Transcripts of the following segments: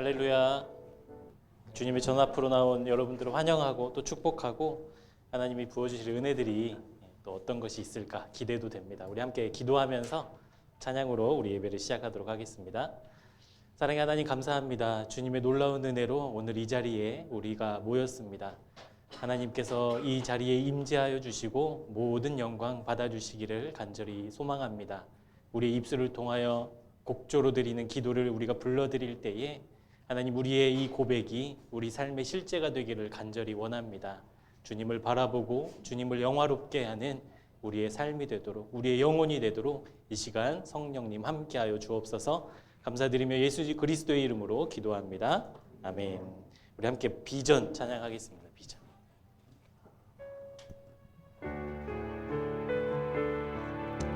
할렐루야. 주님의 전 앞으로 나온 여러분들을 환영하고 또 축복하고 하나님이 부어주실 은혜들이 또 어떤 것이 있을까 기대도 됩니다. 우리 함께 기도하면서 찬양으로 우리 예배를 시작하도록 하겠습니다. 사랑의 하나님 감사합니다. 주님의 놀라운 은혜로 오늘 이 자리에 우리가 모였습니다. 하나님께서 이 자리에 임재하여 주시고 모든 영광 받아주시기를 간절히 소망합니다. 우리의 입술을 통하여 곡조로 드리는 기도를 우리가 불러드릴 때에 하나님 우리의 이 고백이 우리 삶의 실제가 되기를 간절히 원합니다. 주님을 바라보고 주님을 영화롭게 하는 우리의 삶이 되도록 우리의 영혼이 되도록 이 시간 성령님 함께하여 주옵소서. 감사드리며 예수 그리스도의 이름으로 기도합니다. 아멘. 우리 함께 비전 찬양하겠습니다. 비전.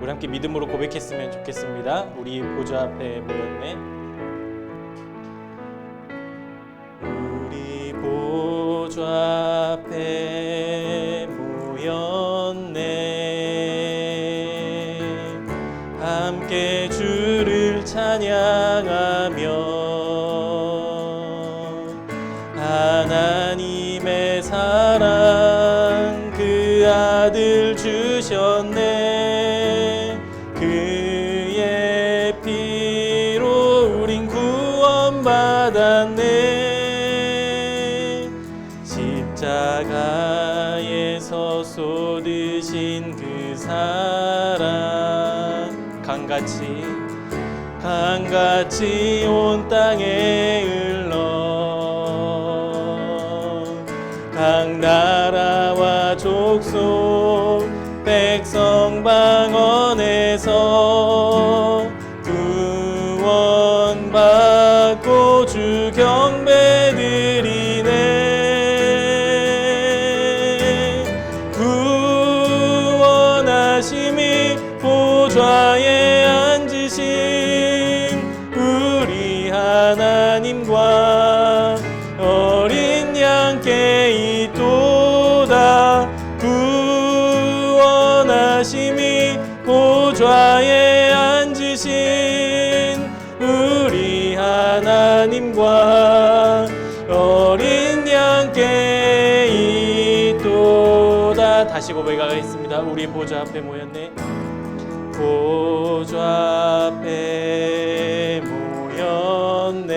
우리 함께 믿음으로 고백했으면 좋겠습니다. 우리 보좌 앞에 모였네. 우리 보좌 앞에 모였네. 함께 주를 찬양하며 하나님의 사랑 그 아들 주셨네. 그의 피로 우린 구원받았네. 십자가에서 쏟으신 그 사랑 강같이 온 땅에 흘러 각 나라와 족속 백성 방언에서 구원받고 주 경배드리네. 구원하심이 보좌에 앉으신 우리 하나님과 어린 양께 있도다. 구원하심이 보좌에 앉으신 우리 하나님과 어린 양께 있도다. 다시 고백하겠습니다. 우리 보좌 앞에 모였네. 보좌 앞에 모였네.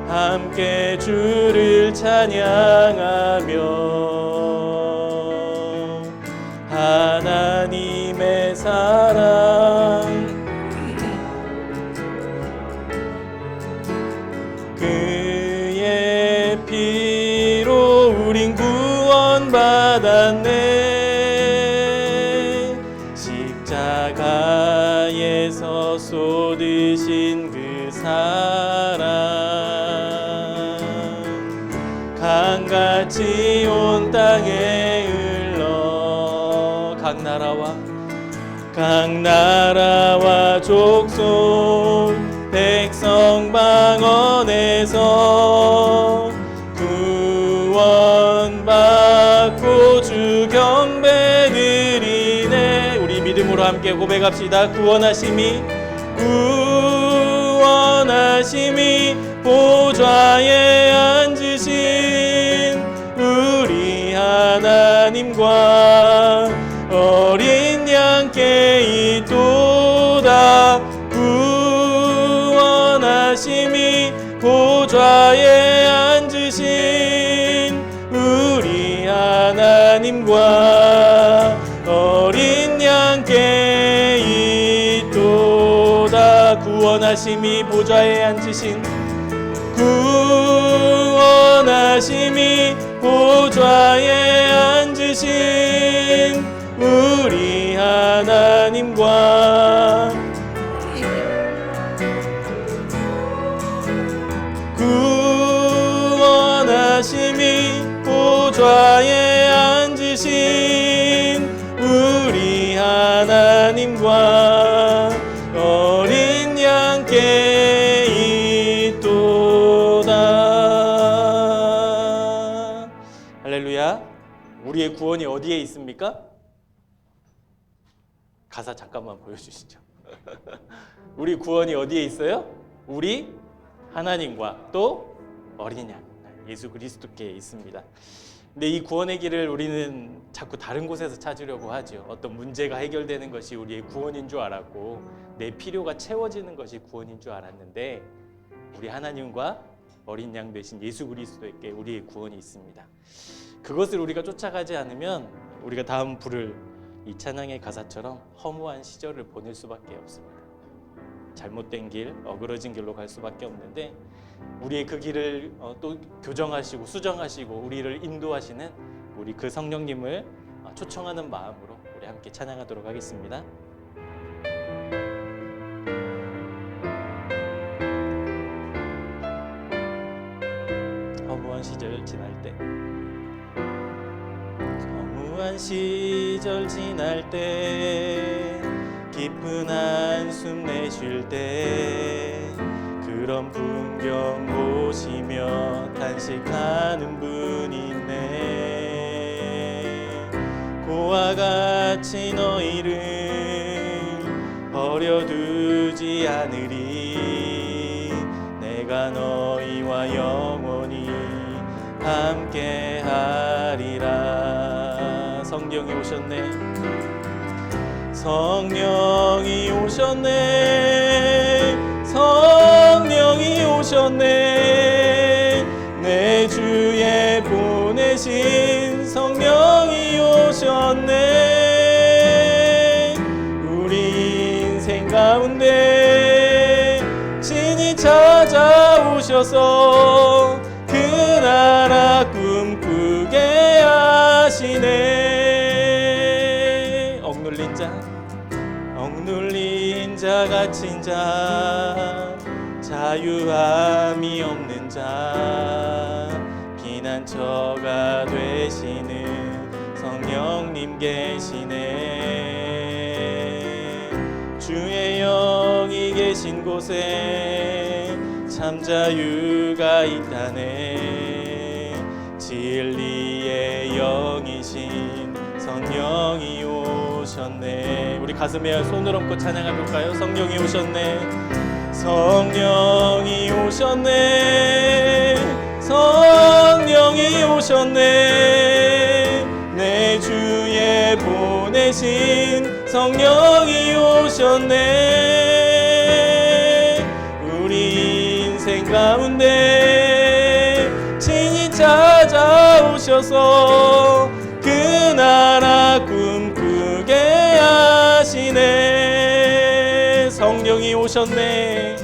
함께 주를 찬양하며 하나님의 사랑 그의 피로 우린 구원받았네. 십자가에서 쏟으신 그 사랑 강같이 온 땅에 흘러 각 나라와 족속 백성 방언에서 구원받고 주 경배드리네. 우리 믿음으로 함께 고백합시다. 구원하심이 보좌에 앉으신 우리 하나님과 어린 양께 있도다. 구원하심이 보좌에 앉으신 우리 하나님과 어린 양께 있도다. 구원하심이 보좌에 앉으신 구원하심이 보좌에 앉으신 우리 하나님과 구원하심이 보좌에 앉으신 우리 하나님과 어린 양께 있도다. 할렐루야. 우리의 구원이 어디에 있습니까? 가사 잠깐만 보여주시죠. 우리 구원이 어디에 있어요? 우리 하나님과 또 어린 양 예수 그리스도께 있습니다. 근데 이 구원의 길을 우리는 자꾸 다른 곳에서 찾으려고 하죠. 어떤 문제가 해결되는 것이 우리의 구원인 줄 알았고 내 필요가 채워지는 것이 구원인 줄 알았는데 우리 하나님과 어린 양 되신 예수 그리스도에게 우리의 구원이 있습니다. 그것을 우리가 쫓아가지 않으면 우리가 다음 부를 이 찬양의 가사처럼 허무한 시절을 보낼 수밖에 없습니다. 잘못된 길, 어그러진 길로 갈 수밖에 없는데 우리의 그 길을 또 교정하시고 수정하시고 우리를 인도하시는 우리 그 성령님을 초청하는 마음으로 우리 함께 찬양하도록 하겠습니다. 허무한 시절 지날 때, 허무한 시절 지날 때, 깊은 한숨 내쉴 때, 그런 풍경 보시며 탄식하는 분이 있네. 고와 같이 너희를 버려두지 않으리. 내가 너희와 영원히 함께하리라. 성령이 오셨네. 성령이 오셨네. 성령이 오셨네. 내 주에 보내신 성령이 오셨네. 우리 인생 가운데 친히 찾아오셔서 그 나라 꿈꾸게 하시네. 억눌린 자 갇힌 자, 자유함이 없는 자, 피난처가 되시는 성령님 계시네. 주의 영이 계신 곳에 참 자유가 있다네. 진리의 영이신 성령이 오셨네. 우리 가슴에 손을 얹고 찬양해 볼까요? 성령이 오셨네. 성령이 오셨네. 성령이 오셨네. 내 주에 보내신 성령이 오셨네. 우리 인생 가운데 친히 찾아오셔서 그 나라 꿈꾸게 하시네. 성령이 오셨네.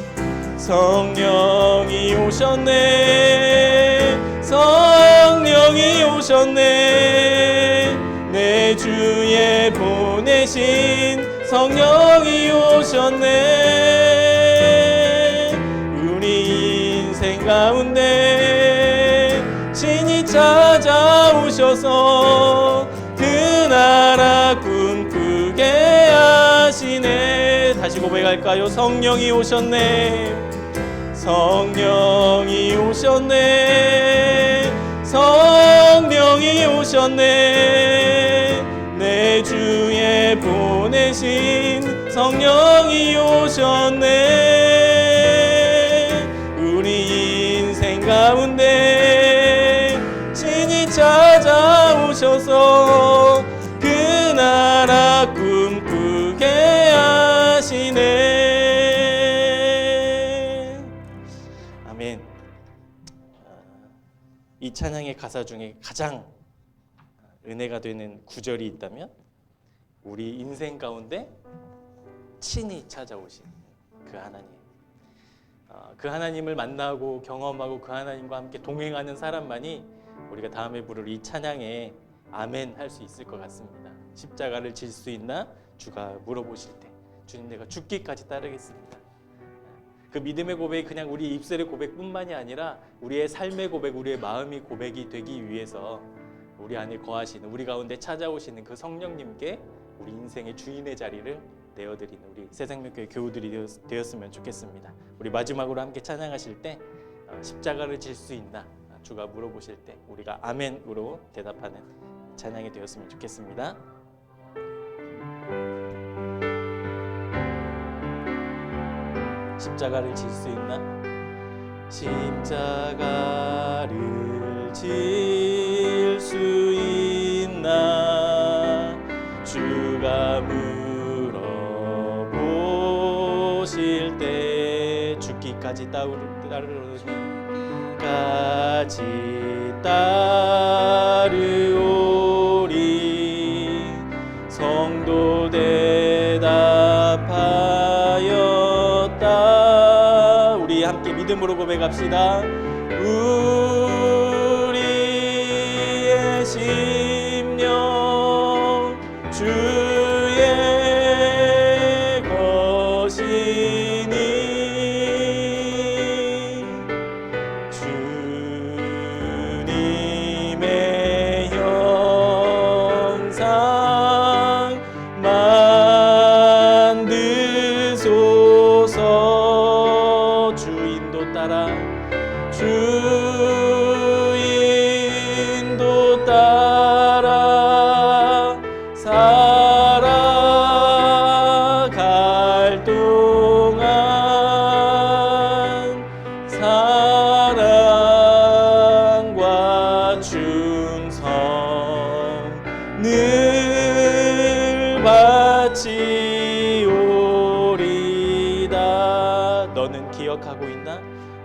성령이 오셨네. 성령이 오셨네. 내 주에 보내신 성령이 오셨네. 우리 인생 가운데 친히 찾아오셔서 그 나라 꿈꾸게 하시네. 다시 고백할까요? 성령이 오셨네. 성령이 오셨네. 성령이 오셨네. 내 주에 보내신 성령이 오셨네. 우리 인생 가운데 친히 찾아오셔서 그 나라 꿈꾸게 하시네. 아멘. 이 찬양의 가사 중에 가장 은혜가 되는 구절이 있다면 우리 인생 가운데 친히 찾아오신 그 하나님, 그 하나님을 만나고 경험하고 그 하나님과 함께 동행하는 사람만이 우리가 다음에 부를 이 찬양에 아멘 할 수 있을 것 같습니다. 십자가를 질 수 있나? 주가 물어보실 때 주님 내가 죽기까지 따르겠습니다. 그 믿음의 고백이 그냥 우리 입술의 고백뿐만이 아니라 우리의 삶의 고백, 우리의 마음의 고백이 되기 위해서 우리 안에 거하시는, 우리 가운데 찾아오시는 그 성령님께 우리 인생의 주인의 자리를 내어드리는 우리 새생명교회 교우들이 되었으면 좋겠습니다. 우리 마지막으로 함께 찬양하실 때 십자가를 질 수 있나? 주가 물어보실 때 우리가 아멘으로 대답하는 찬양이 되었으면 좋겠습니다. 십자가를 질 수 있나? 십자가를 질 수 있나? 주가 물어보실 때 죽기까지 따르오리. 성도 대답하였다. 우리 함께 믿음으로 고백합시다. 우리의 심령 주의 것이니 주님의 형상 만드소서. 주인도 따라 주인도 따라 살아갈 동안 사랑과 충성을 바치오리다. 너는 기억하고 있나?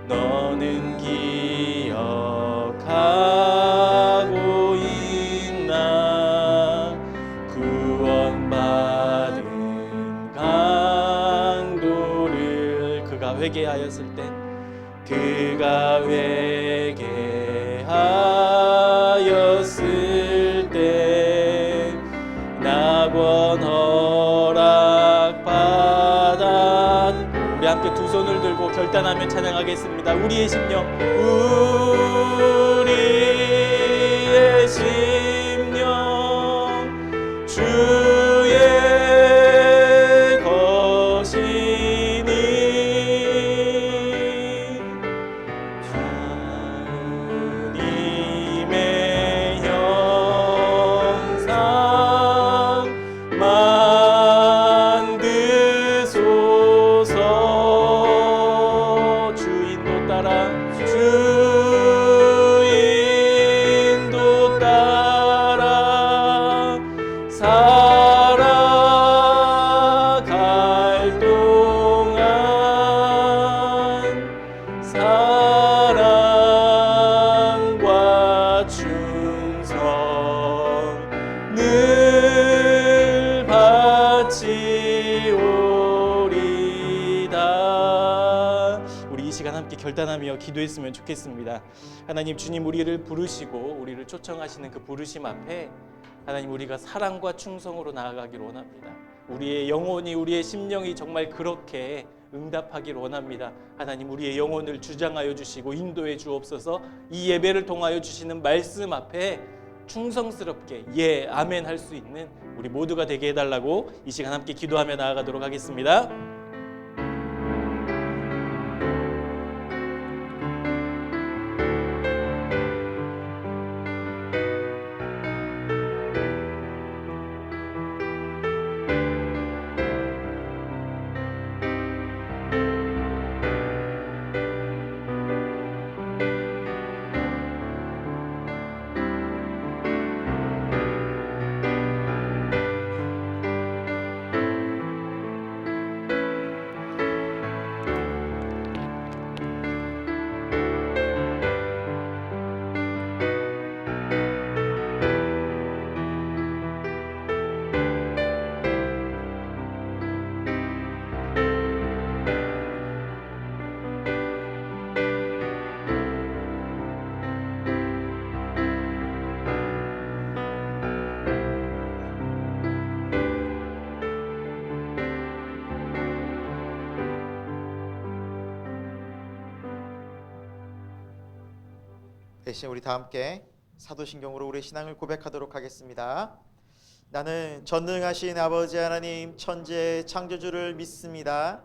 너는 기억하고 있나? 구원받은 강도를 그가 회개하였을 때 그가 회개하였을 때 낙원 허락받았. 우리 함께 두 손을 들고 결단하며 찬양하겠습니다. 우리의 심령, 우리의 심령 주의 것이니 주님의 형상 만드소서. 주인도 따라 주인도 따라 살아갈 동안 사랑과 충성을 바치오리다. 우리 이 시간 함께 결단하며 기도했으면 좋겠습니다. 하나님, 주님 우리를 부르시고 우리를 초청하시는 그 부르심 앞에 하나님, 우리가 사랑과 충성으로 나아가기를 원합니다. 우리의 영혼이, 우리의 심령이 정말 그렇게 응답하기를 원합니다. 하나님, 우리의 영혼을 주장하여 주시고 인도해 주옵소서. 이 예배를 통하여 주시는 말씀 앞에 충성스럽게 예, 아멘 할 수 있는 우리 모두가 되게 해달라고 이 시간 함께 기도하며 나아가도록 하겠습니다. 대신 우리 다 함께 사도신경으로 우리 신앙을 고백하도록 하겠습니다. 나는 전능하신 아버지 하나님 천재 창조주를 믿습니다.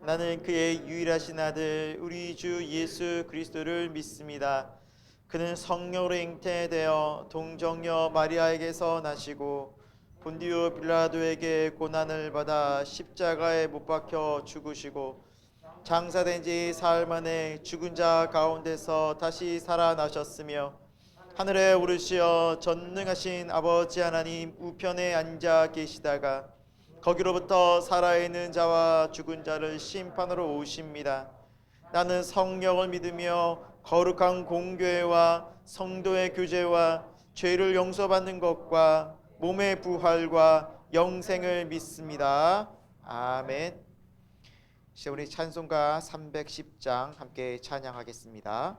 나는 그의 유일하신 아들 우리 주 예수 그리스도를 믿습니다. 그는 성령으로 잉태되어 동정녀 마리아에게서 나시고 본디오 빌라도에게 고난을 받아 십자가에 못 박혀 죽으시고 장사된 지 사흘 만에 죽은 자 가운데서 다시 살아나셨으며 하늘에 오르시어 전능하신 아버지 하나님 우편에 앉아 계시다가 거기로부터 살아있는 자와 죽은 자를 심판으로 오십니다. 나는 성령을 믿으며 거룩한 공교회와 성도의 교제와 죄를 용서받는 것과 몸의 부활과 영생을 믿습니다. 아멘. 이제 우리 찬송가 310장 함께 찬양하겠습니다.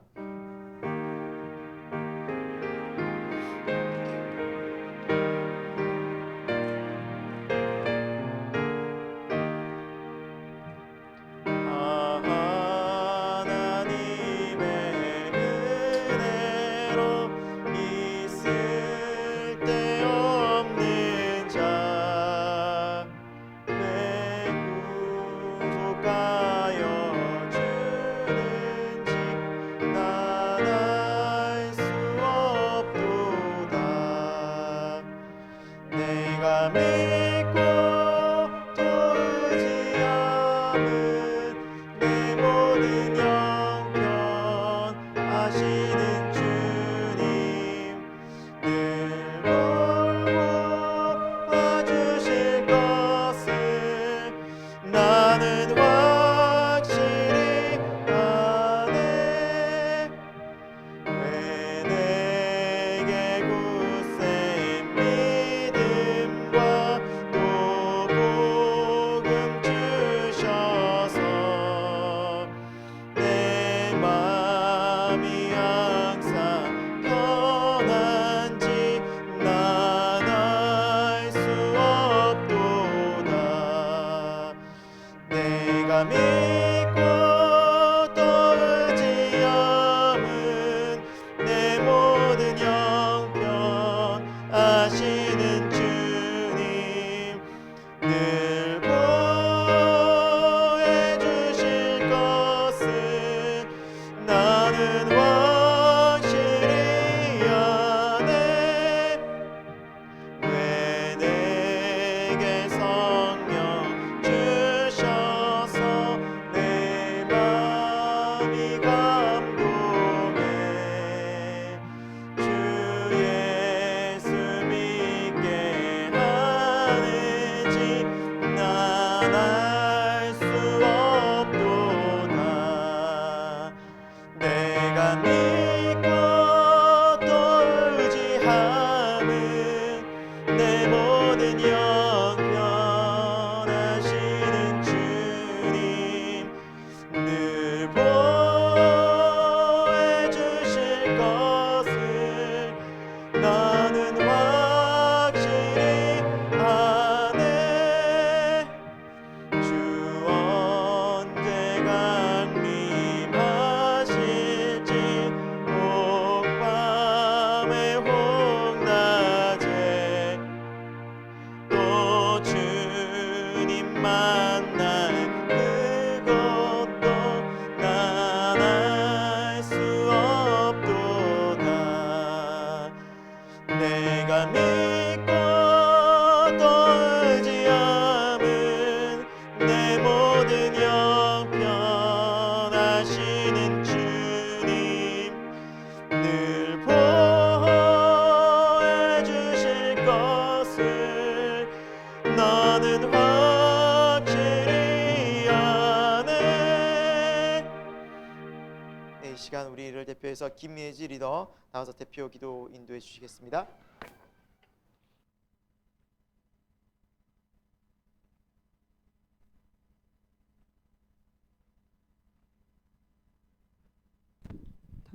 우리를 대표해서 김예지 리더 나와서 대표 기도 인도해 주시겠습니다. 다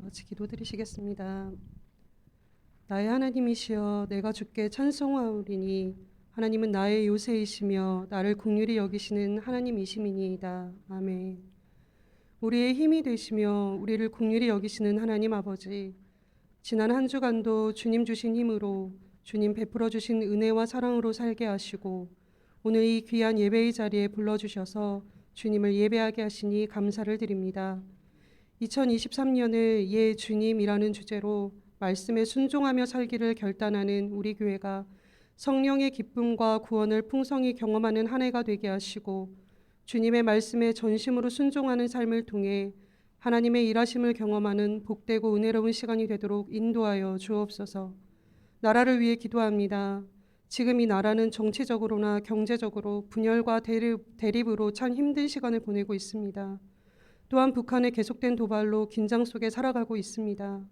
같이 기도드리시겠습니다. 나의 하나님이시여, 내가 주께 찬송하오리니 하나님은 나의 요새이시며 나를 긍휼히 여기시는 하나님이심이니이다. 아멘. 우리의 힘이 되시며 우리를 긍휼히 여기시는 하나님 아버지, 지난 한 주간도 주님 주신 힘으로, 주님 베풀어 주신 은혜와 사랑으로 살게 하시고 오늘 이 귀한 예배의 자리에 불러주셔서 주님을 예배하게 하시니 감사를 드립니다. 2023년을 예 주님이라는 주제로 말씀에 순종하며 살기를 결단하는 우리 교회가 성령의 기쁨과 구원을 풍성히 경험하는 한 해가 되게 하시고 주님의 말씀에 전심으로 순종하는 삶을 통해 하나님의 일하심을 경험하는 복되고 은혜로운 시간이 되도록 인도하여 주옵소서. 나라를 위해 기도합니다. 지금 이 나라는 정치적으로나 경제적으로 분열과 대립으로 참 힘든 시간을 보내고 있습니다. 또한 북한의 계속된 도발로 긴장 속에 살아가고 있습니다.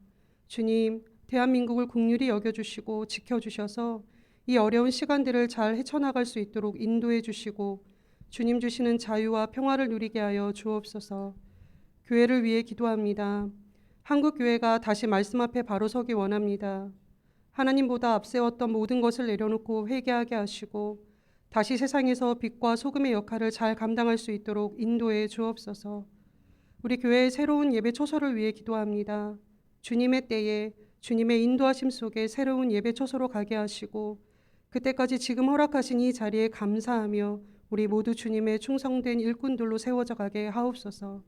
주님, 대한민국을 긍휼히 여겨주시고 지켜주셔서 이 어려운 시간들을 잘 헤쳐나갈 수 있도록 인도해 주시고 주님 주시는 자유와 평화를 누리게 하여 주옵소서. 교회를 위해 기도합니다. 한국 교회가 다시 말씀 앞에 바로 서기 원합니다. 하나님보다 앞세웠던 모든 것을 내려놓고 회개하게 하시고 다시 세상에서 빛과 소금의 역할을 잘 감당할 수 있도록 인도해 주옵소서. 우리 교회의 새로운 예배 초소를 위해 기도합니다. 주님의 때에 주님의 인도하심 속에 새로운 예배 초소로 가게 하시고 그때까지 지금 허락하신 이 자리에 감사하며 우리 모두 주님의 충성된 일꾼들로 세워져 가게 하옵소서.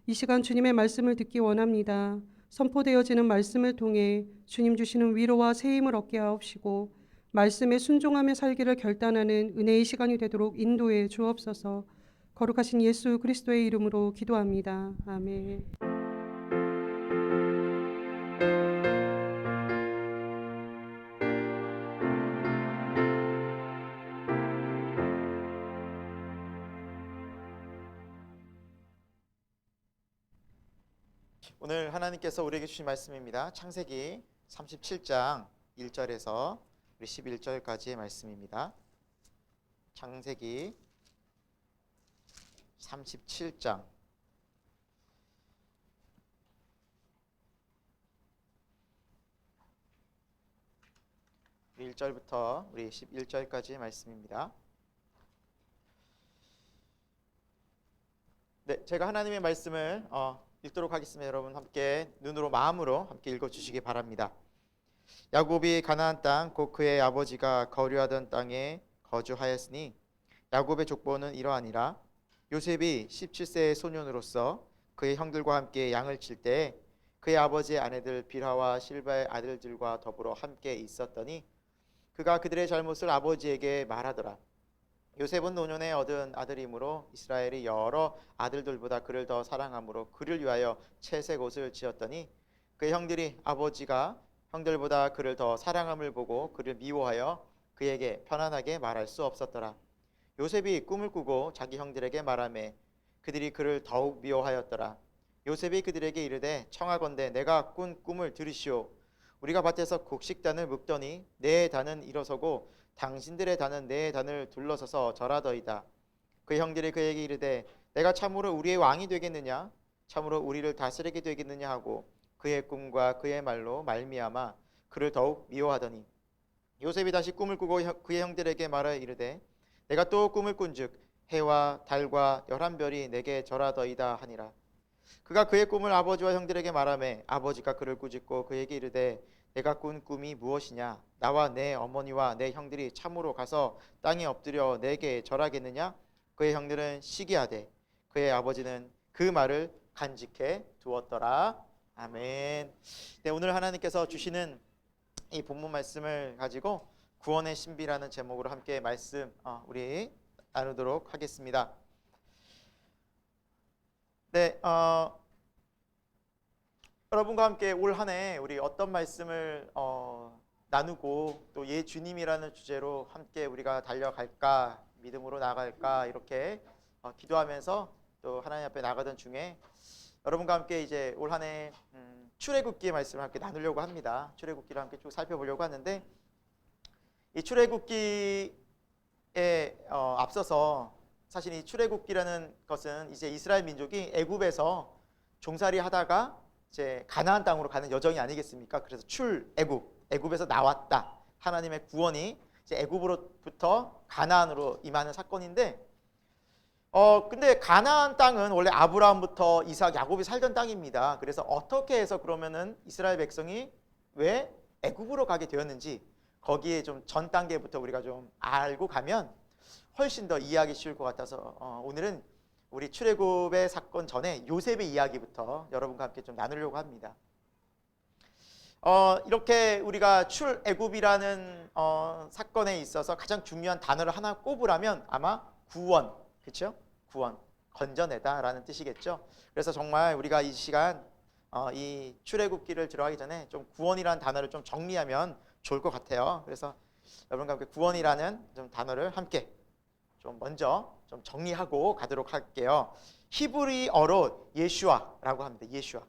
이 시간 주님의 말씀을 듣기 원합니다. 선포되어지는 말씀을 통해 주님 주시는 위로와 세임을 얻게 하옵시고 말씀에 순종하며 살기를 결단하는 은혜의 시간이 되도록 인도해 주옵소서. 거룩하신 예수 그리스도의 이름으로 기도합니다. 아멘. 오늘 하나님께서 우리에게 주신 말씀입니다. 창세기 37장 1절에서 11절까지의 말씀입니다. 창세기 37장 1절부터 우리 11절까지의 말씀입니다. 네, 제가 하나님의 말씀을 읽도록 하겠습니다. 여러분 함께 눈으로 마음으로 함께 읽어주시기 바랍니다. 야곱이 가나안 땅 곧 그의 아버지가 거류하던 땅에 거주하였으니 야곱의 족보는 이러하니라. 요셉이 17세의 소년으로서 그의 형들과 함께 양을 칠 때 그의 아버지의 아내들 빌하와 실바의 아들들과 더불어 함께 있었더니 그가 그들의 잘못을 아버지에게 말하더라. 요셉은 노년에 얻은 아들이므로 이스라엘이 여러 아들들보다 그를 더 사랑하므로 그를 위하여 채색 옷을 지었더니 그의 형들이 아버지가 형들보다 그를 더 사랑함을 보고 그를 미워하여 그에게 편안하게 말할 수 없었더라. 요셉이 꿈을 꾸고 자기 형들에게 말하매 그들이 그를 더욱 미워하였더라. 요셉이 그들에게 이르되 청하건대 내가 꾼 꿈을 들으시오. 우리가 밭에서 곡식단을 묶더니 내 단은 일어서고 당신들의 단은 내 단을 둘러서서 절하더이다. 그 형들이 그에게 이르되 내가 참으로 우리의 왕이 되겠느냐? 참으로 우리를 다스리게 되겠느냐 하고 그의 꿈과 그의 말로 말미암아 그를 더욱 미워하더니 요셉이 다시 꿈을 꾸고 그의 형들에게 말하여 이르되 내가 또 꿈을 꾼즉 해와 달과 11별이 내게 절하더이다 하니라. 그가 그의 꿈을 아버지와 형들에게 말하매 아버지가 그를 꾸짖고 그에게 이르되 내가 꾼 꿈이 무엇이냐? 나와 내 어머니와 내 형들이 참으로 가서 땅에 엎드려 내게 절하겠느냐? 그의 형들은 시기하되 그의 아버지는 그 말을 간직해 두었더라. 아멘. 네, 오늘 하나님께서 주시는 이 본문 말씀을 가지고 구원의 신비라는 제목으로 함께 말씀 우리 나누도록 하겠습니다. 네, 여러분과 함께 올 한 해 우리 어떤 말씀을 나누고 또 예 주님이라는 주제로 함께 우리가 달려갈까, 믿음으로 나갈까 이렇게 기도하면서 또 하나님 앞에 나가던 중에 여러분과 함께 이제 올 한 해 출애굽기의 말씀을 함께 나누려고 합니다. 출애굽기를 함께 쭉 살펴보려고 하는데 이 출애굽기에 앞서서 사실 이 출애굽기라는 것은 이제 이스라엘 민족이 애굽에서 종살이 하다가 이제 가나안 땅으로 가는 여정이 아니겠습니까? 그래서 애굽에서 나왔다. 하나님의 구원이 이제 애굽으로부터 가나안으로 임하는 사건인데 근데 가나안 땅은 원래 아브라함부터 이삭, 야곱이 살던 땅입니다. 그래서 어떻게 해서 그러면은 이스라엘 백성이 왜 애굽으로 가게 되었는지 거기에 좀 전 단계부터 우리가 좀 알고 가면 훨씬 더 이해하기 쉬울 것 같아서 오늘은 우리 출애굽의 사건 전에 요셉의 이야기부터 여러분과 함께 좀 나누려고 합니다. 이렇게 우리가 출애굽이라는 사건에 있어서 가장 중요한 단어를 하나 꼽으라면 아마 구원, 그렇죠? 구원, 건져내다라는 뜻이겠죠. 그래서 정말 우리가 이 시간 이 출애굽기를 들어가기 전에 좀 구원이라는 단어를 좀 정리하면 좋을 것 같아요. 그래서 여러분과 함께 구원이라는 좀 단어를 함께 좀 먼저 좀 정리하고 가도록 할게요. 히브리어로 예슈아라고 합니다. 예슈아.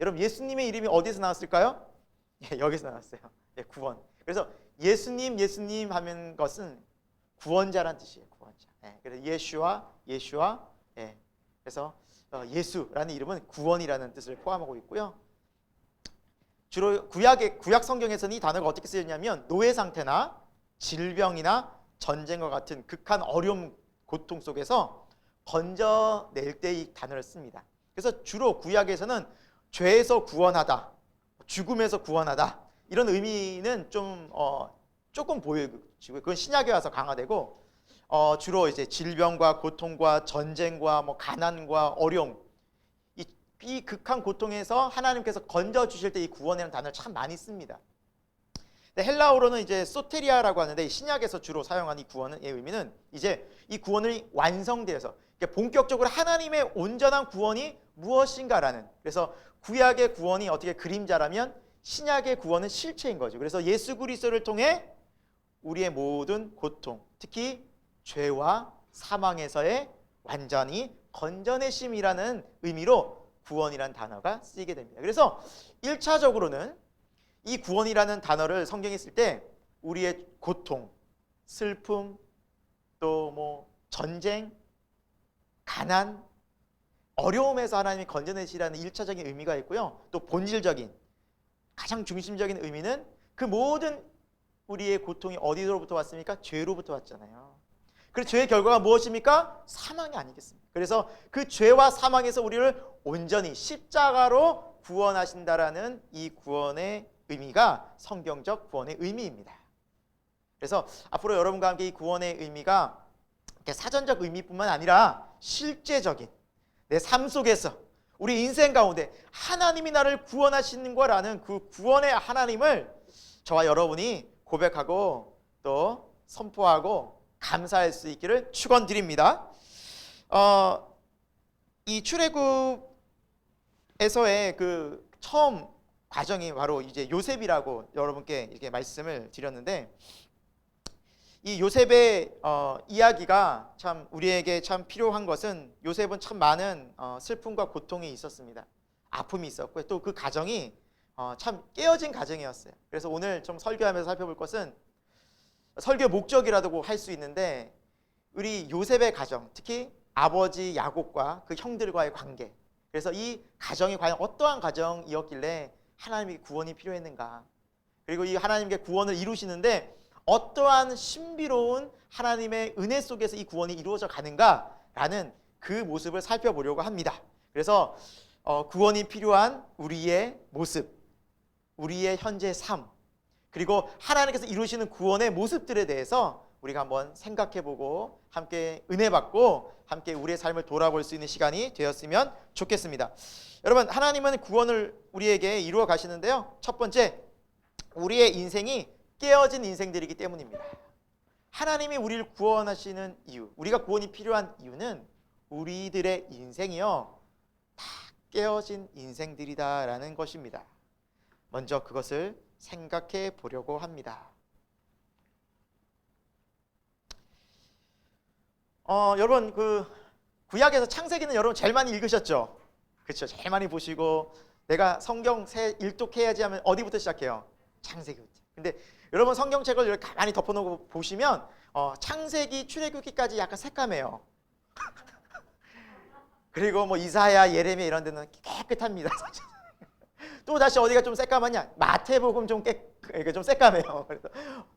여러분 예수님의 이름이 어디서 나왔을까요? 예, 여기서 나왔어요. 예, 구원. 그래서 예수님 하면 것은 구원자란 뜻이에요. 구원자. 예, 그래서 예슈아. 예, 그래서 예수라는 이름은 구원이라는 뜻을 포함하고 있고요. 주로 구약 성경에서는 이 단어가 어떻게 쓰였냐면 노예 상태나 질병이나 전쟁과 같은 극한 어려움, 고통 속에서 건져낼 때 이 단어를 씁니다. 그래서 주로 구약에서는 죄에서 구원하다, 죽음에서 구원하다 이런 의미는 좀 조금 보이고 그건 신약에 와서 강화되고 주로 이제 질병과 고통과 전쟁과 뭐 가난과 어려움 이 극한 고통에서 하나님께서 건져 주실 때 이 구원이라는 단어를 참 많이 씁니다. 헬라어로는 이제 소테리아라고 하는데 신약에서 주로 사용하는 이 구원의 의미는 이제 이 구원이 완성되어서 본격적으로 하나님의 온전한 구원이 무엇인가라는, 그래서 구약의 구원이 어떻게 그림자라면 신약의 구원은 실체인 거죠. 그래서 예수 그리스도를 통해 우리의 모든 고통, 특히 죄와 사망에서의 완전히 건져내심이라는 의미로 구원이라는 단어가 쓰이게 됩니다. 그래서 1차적으로는 이 구원이라는 단어를 성경에 쓸 때 우리의 고통, 슬픔, 또 뭐 전쟁, 가난, 어려움에서 하나님이 건져내시라는 1차적인 의미가 있고요. 또 본질적인 가장 중심적인 의미는 그 모든 우리의 고통이 어디로부터 왔습니까? 죄로부터 왔잖아요. 그래서 죄의 결과가 무엇입니까? 사망이 아니겠습니까? 그래서 그 죄와 사망에서 우리를 온전히 십자가로 구원하신다라는 이 구원의 의미가 성경적 구원의 의미입니다. 그래서 앞으로 여러분과 함께 이 구원의 의미가 사전적 의미뿐만 아니라 실제적인 내 삶 속에서 우리 인생 가운데 하나님이 나를 구원하시는 거라는 그 구원의 하나님을 저와 여러분이 고백하고 또 선포하고 감사할 수 있기를 축원드립니다. 이 출애굽에서의 그 처음 과정이 바로 이제 요셉이라고 여러분께 이렇게 말씀을 드렸는데, 이 요셉의 이야기가 참 우리에게 참 필요한 것은 요셉은 참 많은 슬픔과 고통이 있었습니다. 아픔이 있었고 또 그 가정이 참 깨어진 가정이었어요. 그래서 오늘 좀 설교하면서 살펴볼 것은 설교 목적이라고 할 수 있는데 우리 요셉의 가정, 특히 아버지 야곱과 그 형들과의 관계, 그래서 이 가정이 과연 어떠한 가정이었길래 하나님의 구원이 필요했는가, 그리고 이 하나님께 구원을 이루시는데 어떠한 신비로운 하나님의 은혜 속에서 이 구원이 이루어져 가는가라는 그 모습을 살펴보려고 합니다. 그래서 구원이 필요한 우리의 모습, 우리의 현재 삶, 그리고 하나님께서 이루시는 구원의 모습들에 대해서 우리가 한번 생각해보고 함께 은혜 받고 함께 우리의 삶을 돌아볼 수 있는 시간이 되었으면 좋겠습니다. 여러분, 하나님은 구원을 우리에게 이루어 가시는데요, 첫 번째, 우리의 인생이 깨어진 인생들이기 때문입니다. 하나님이 우리를 구원하시는 이유, 우리가 구원이 필요한 이유는 우리들의 인생이요 다 깨어진 인생들이다라는 것입니다. 먼저 그것을 생각해 보려고 합니다. 여러분, 그 구약에서 창세기는 여러분 제일 많이 읽으셨죠? 그렇죠? 제일 많이 보시고 내가 성경 새 일독해야지 하면 어디부터 시작해요? 창세기부터. 근데 여러분 성경책을 이렇게 가만히 덮어놓고 보시면 창세기, 출애굽기까지 약간 새까매요. 그리고 뭐 이사야, 예레미야 이런 데는 깨끗합니다. 또 다시 어디가 좀 새까맣냐? 마태복음 좀 새까매요. 그래서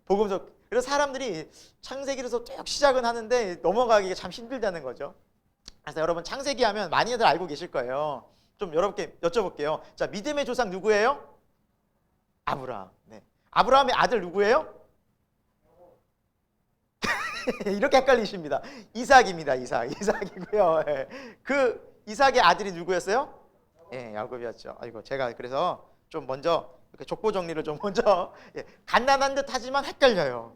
복음서. 그래서 사람들이 창세기로서 쭉 시작은 하는데 넘어가기가 참 힘들다는 거죠. 그래서 여러분 창세기 하면 많이들 알고 계실 거예요. 좀 여러분께 여쭤볼게요. 자, 믿음의 조상 누구예요? 아브라함. 네. 아브라함의 아들 누구예요? 이렇게 헷갈리십니다. 이삭입니다. 이삭이고요. 네. 그 이삭의 아들이 누구였어요? 예, 야곱이었죠. 아이고, 제가 그래서 좀 먼저 이렇게 족보 정리를 좀 먼저, 예, 간단한 듯 하지만 헷갈려요.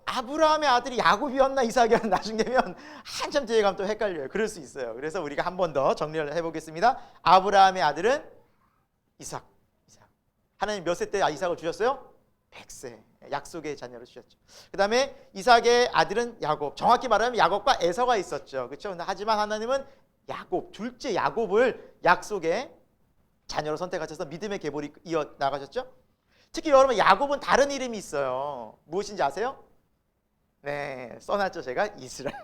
아브라함의 아들이 야곱이었나 이삭이었나 나중 되면 한참 뒤에 가면 또 헷갈려요. 그럴 수 있어요. 그래서 우리가 한 번 더 정리를 해보겠습니다. 아브라함의 아들은 이삭. 하나님 몇 세 때 이삭을 주셨어요? 100세. 약속의 자녀를 주셨죠. 그 다음에 이삭의 아들은 야곱. 정확히 말하면 야곱과 에서가 있었죠. 그렇죠? 하지만 하나님은 야곱, 둘째 야곱을 약속의 자녀로 선택하셔서 믿음의 계보를 이어나가셨죠. 특히 여러분 야곱은 다른 이름이 있어요. 무엇인지 아세요? 네, 써놨죠 제가. 이스라엘.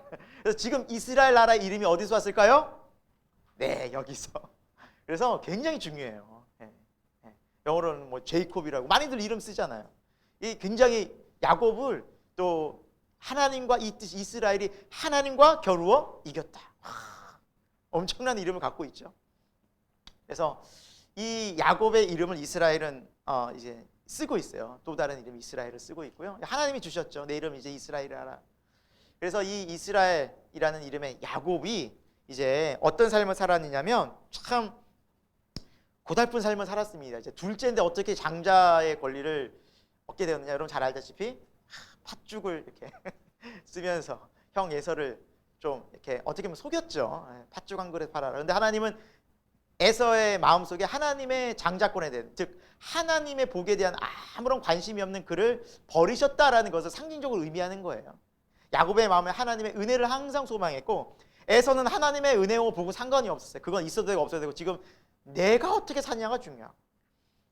그래서 지금 이스라엘 나라 이름이 어디서 왔을까요? 네, 여기서. 그래서 굉장히 중요해요. 영어로는 뭐 제이콥이라고 많이들 이름 쓰잖아요. 이 굉장히 야곱을 또 하나님과 이 뜻 이스라엘이 하나님과 겨루어 이겼다. 엄청난 이름을 갖고 있죠. 그래서 이 야곱의 이름을 이스라엘은 이제 쓰고 있어요. 또 다른 이름 이스라엘을 쓰고 있고요. 하나님이 주셨죠. 내 이름 이제 이스라엘이라. 그래서 이 이스라엘이라는 이름의 야곱이 이제 어떤 삶을 살았느냐면 참 고달픈 삶을 살았습니다. 이제 둘째인데 어떻게 장자의 권리를 얻게 되었느냐? 여러분 잘 알다시피 팥죽을 이렇게 쓰면서 형 에서를 좀 이렇게 어떻게 보면 속였죠. 팥죽 한 그릇 팔아라. 근데 하나님은 에서의 마음속에 하나님의 장자권에 대한, 즉 하나님의 복에 대한 아무런 관심이 없는 그를 버리셨다라는 것을 상징적으로 의미하는 거예요. 야곱의 마음에 하나님의 은혜를 항상 소망했고 에서는 하나님의 은혜와 복은 상관이 없었어요. 그건 있어도 되고 없어도 되고 지금 내가 어떻게 사냐가 중요하고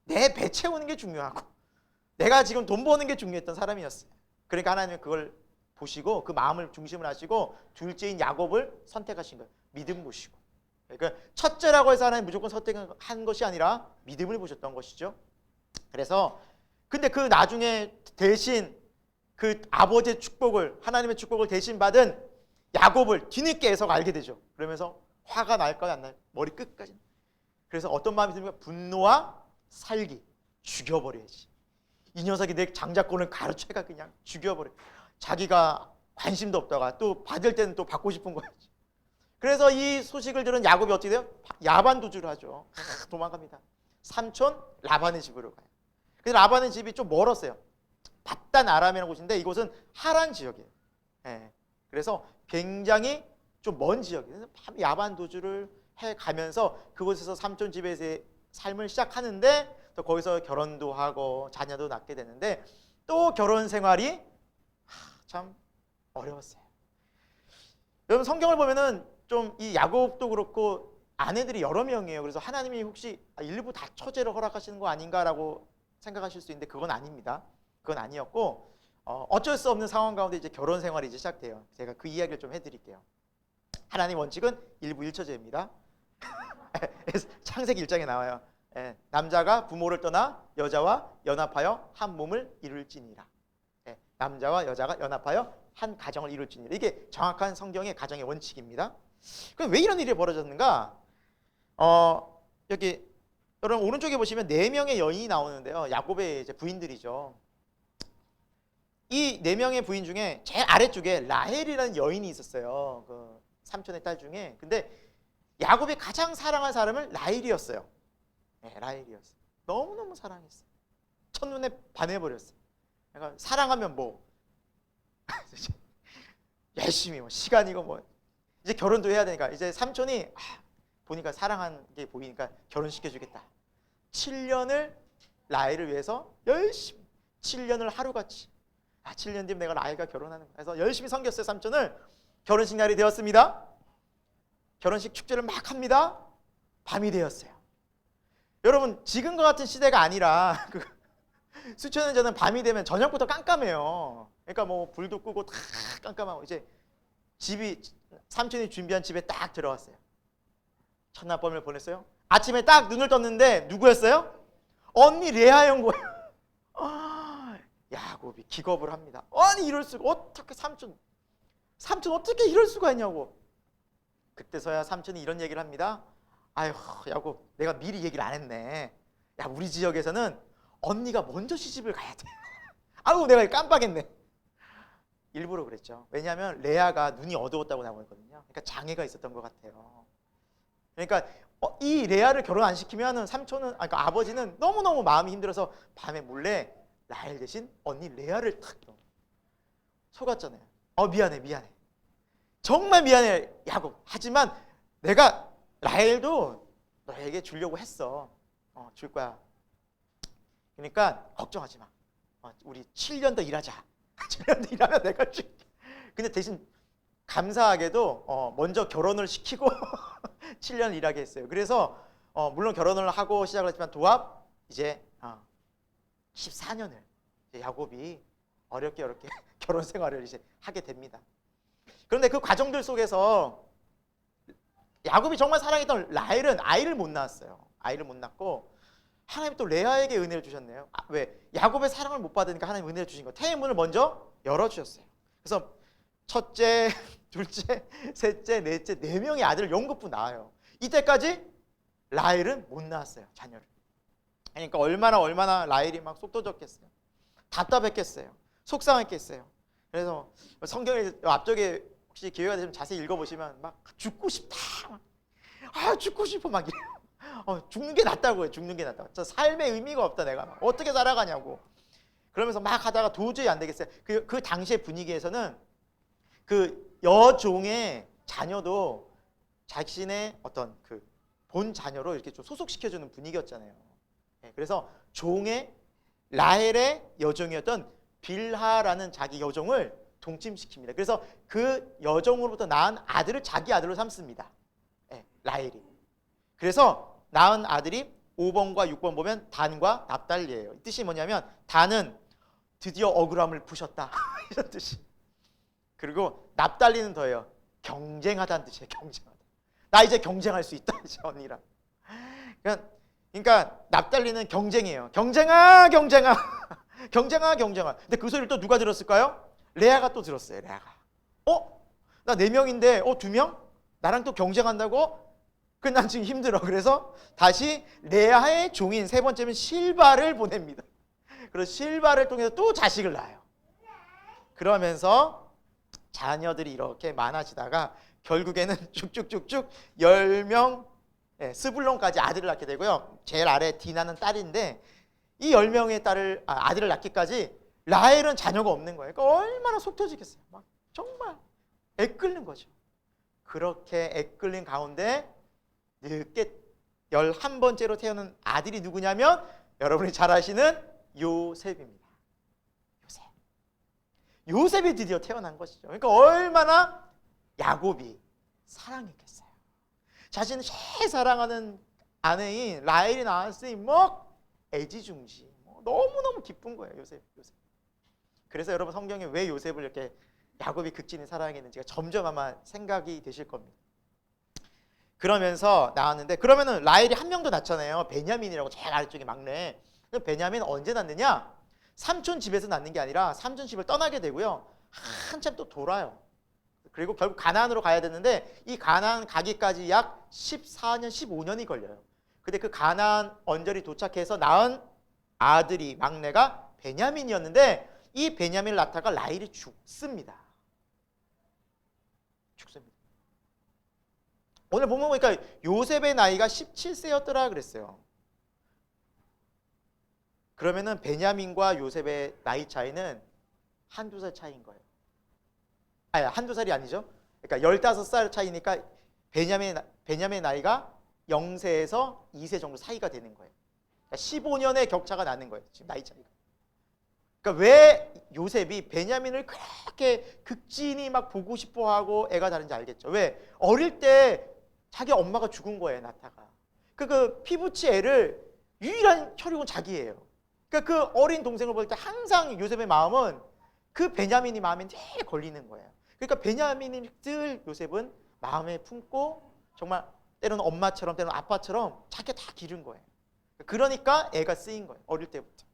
내 배 채우는 게 중요하고 내가 지금 돈 버는 게 중요했던 사람이었어요. 그러니까 하나님은 그걸 보시고 그 마음을 중심을 하시고 둘째인 야곱을 선택하신 거예요. 믿음 보시고. 그러니까 첫째라고 해서 하나님 무조건 선택한 것이 아니라 믿음을 보셨던 것이죠. 그래서 근데 그 나중에 대신 그 아버지의 축복을 하나님의 축복을 대신 받은 야곱을 뒤늦게 에서가 알게 되죠. 그러면서 화가 날까요 안 나요? 머리 끝까지. 그래서 어떤 마음이 듭니까? 분노와 살기. 죽여버려야지. 이 녀석이 내 장자권을 가로채가 그냥 죽여버려. 자기가 관심도 없다가 또 받을 때는 또 받고 싶은 거야지. 그래서 이 소식을 들은 야곱이 어떻게 돼요? 야반도주를 하죠. 도망갑니다. 삼촌 라반의 집으로 가요. 근데 라반의 집이 좀 멀었어요. 바단 아람이라는 곳인데 이곳은 하란 지역이에요. 그래서 굉장히 좀 먼 지역이에요. 야반도주를 해가면서 그곳에서 삼촌 집에서 삶을 시작하는데 또 거기서 결혼도 하고 자녀도 낳게 되는데 또 결혼 생활이 참 어려웠어요. 여러분 성경을 보면은 좀 이 야곱도 그렇고 아내들이 여러 명이에요. 그래서 하나님이 혹시 일부 다 처제를 허락하시는 거 아닌가라고 생각하실 수 있는데 그건 아닙니다. 그건 아니었고 어쩔 수 없는 상황 가운데 이제 결혼 생활이 이제 시작돼요. 제가 그 이야기를 좀 해드릴게요. 하나님 원칙은 일부 일처제입니다. 창세기 1장에 나와요. 남자가 부모를 떠나 여자와 연합하여 한 몸을 이룰지니라. 남자와 여자가 연합하여 한 가정을 이룰지니라. 이게 정확한 성경의 가정의 원칙입니다. 그럼 왜 이런 일이 벌어졌는가? 여기 여러분 오른쪽에 보시면 4명의 여인이 나오는데요. 야곱의 이제 부인들이죠. 이 4명의 부인 중에 제일 아래쪽에 라헬이라는 여인이 있었어요. 그 삼촌의 딸 중에. 근데 야곱이 가장 사랑한 사람은 라헬이었어요. 라헬이었어요. 너무너무 사랑했어요. 첫눈에 반해버렸어요. 그러니까 사랑하면 뭐 열심히 뭐 시간이고 뭐 이제 결혼도 해야 되니까 이제 삼촌이 보니까 사랑하는 게 보이니까 결혼시켜주겠다. 7년을 라헬을 위해서 열심히 7년을 하루같이 7년 뒤면 내가 라헬과 결혼하는 거야. 그래서 열심히 섬겼어요. 삼촌을. 결혼식 날이 되었습니다. 결혼식 축제를 막 합니다. 밤이 되었어요. 여러분 지금과 같은 시대가 아니라 수천 년 전에는 밤이 되면 저녁부터 깜깜해요. 그러니까 뭐 불도 끄고 다 깜깜하고 이제 삼촌이 준비한 집에 딱 들어왔어요. 첫날 밤을 보냈어요. 아침에 딱 눈을 떴는데 누구였어요? 언니 레아인 거예요. 야곱이 기겁을 합니다. 아니 이럴 수가 어떻게 삼촌 어떻게 이럴 수가 있냐고. 그때서야 삼촌이 이런 얘기를 합니다. 아휴 야곱 내가 미리 얘기를 안 했네. 야 우리 지역에서는 언니가 먼저 시집을 가야 돼. 아우 내가 깜빡했네. 일부러 그랬죠. 왜냐하면 레아가 눈이 어두웠다고 나오거든요. 그러니까 장애가 있었던 것 같아요. 그러니까 이 레아를 결혼 안 시키면 삼촌은 그러니까 아버지는 너무너무 마음이 힘들어서 밤에 몰래 라헬 대신 언니 레아를 탁. 속았잖아요. 미안해. 정말 미안해, 야곱. 하지만 내가 라헬도 너에게 주려고 했어. 줄 거야. 그러니까 걱정하지 마. 우리 7년 더 일하자. 7년 더 일하면 내가 줄게. 근데 대신 감사하게도 먼저 결혼을 시키고 7년 일하게 했어요. 그래서 물론 결혼을 하고 시작을 했지만 도합 이제 14년을 야곱이 어렵게 결혼 생활을 이제 하게 됩니다. 그런데 그 과정들 속에서 야곱이 정말 사랑했던 라헬은 아이를 못 낳았어요. 아이를 못 낳고 하나님이 또 레아에게 은혜를 주셨네요. 왜? 야곱의 사랑을 못 받으니까 하나님 은혜를 주신 거. 태의 문을 먼저 열어주셨어요. 그래서 첫째, 둘째, 셋째, 넷째, 4명의 아들을 연거푸 낳아요. 이때까지 라헬은 못 낳았어요, 자녀를. 그러니까 얼마나 라헬이 막 속 터졌겠어요. 답답했겠어요. 속상했겠어요. 그래서 성경의 앞쪽에 혹시 기회가 되시면 자세히 읽어보시면 막 죽고 싶다, 죽고 싶어 막 이래요. 죽는 게 낫다고요. 죽는 게 낫다고. 저 삶의 의미가 없다. 내가 어떻게 살아가냐고. 그러면서 막 하다가 도저히 안 되겠어요. 그 당시의 분위기에서는 그 여종의 자녀도 자신의 어떤 그 본 자녀로 이렇게 좀 소속시켜주는 분위기였잖아요. 그래서 종의 라헬의 여종이었던 빌하라는 자기 여종을 동침시킵니다. 그래서 그 여종으로부터 낳은 아들을 자기 아들로 삼습니다. 라헬이. 그래서 낳은 아들이 5번과 6번 보면 단과 납달리예요. 이 뜻이 뭐냐면 단은 드디어 억울함을 부셨다 이런 뜻이. 그리고 납달리는 더해요. 경쟁하다는 뜻이에요. 경쟁하다. 나 이제 경쟁할 수 있다 이제 언니랑. 그러니까 납달리는 경쟁이에요. 경쟁아. 근데 그 소리를 또 누가 들었을까요? 레아가 또 들었어요. 레아가. 나 4명인데 2명? 나랑 또 경쟁한다고? 난 지금 힘들어. 그래서 다시 레아의 종인 3번째는 실바를 보냅니다. 그래서 실바를 통해서 또 자식을 낳아요. 그러면서 자녀들이 이렇게 많아지다가 결국에는 쭉쭉쭉쭉 10명 스불론까지 아들을 낳게 되고요. 제일 아래 디나는 딸인데 이 10명의 아들을 낳기까지 라헬은 자녀가 없는 거예요. 그러니까 얼마나 속 터지겠어요. 막 정말 애끓는 거죠. 그렇게 애끓린 가운데 늦게 11번째로 태어난 아들이 누구냐면 여러분이 잘 아시는 요셉입니다. 요셉이 드디어 태어난 것이죠. 그러니까 얼마나 야곱이 사랑했겠어요. 자신을 제일 사랑하는 아내인 라헬이 낳았으니 애지중지 너무너무 기쁜 거예요. 요셉. 그래서 여러분 성경에 왜 요셉을 이렇게 야곱이 극진히 사랑했는지가 점점 아마 생각이 되실 겁니다. 그러면서 나왔는데 그러면은 라헬이 한 명 더 낳잖아요. 베냐민이라고 제일 아래쪽에 막내. 베냐민은 언제 낳느냐? 삼촌 집에서 낳는 게 아니라 삼촌 집을 떠나게 되고요. 한참 또 돌아요. 그리고 결국 가나안으로 가야 되는데 이 가나안 가기까지 약 14년, 15년이 걸려요. 근데 그 가나안 언저리 도착해서 낳은 아들이 막내가 베냐민이었는데 이 베냐민을 낳다가 라헬이 죽습니다. 오늘 보면 보니까 요셉의 나이가 17세였더라 그랬어요. 그러면은 베냐민과 요셉의 나이 차이는 한두 살 차이인 거예요. 아니, 한두 살이 아니죠. 그러니까 15살 차이니까 베냐민의 나이가 0세에서 2세 정도 사이가 되는 거예요. 그러니까 15년의 격차가 나는 거예요. 지금 나이 차이가. 그러니까 왜 요셉이 베냐민을 그렇게 극진히 막 보고 싶어하고 애가 다른지 알겠죠. 왜? 어릴 때 자기 엄마가 죽은 거예요. 낳다가. 그 피부치 애를 유일한 혈육은 자기예요. 그러니까 그 어린 동생을 볼 때 항상 요셉의 마음은 그 베냐민이 마음에 되게 걸리는 거예요. 그러니까 베냐민이 늘 요셉은 마음에 품고 정말 때로는 엄마처럼 때로는 아빠처럼 자기가 다 기른 거예요. 그러니까 애가 쓰인 거예요. 어릴 때부터.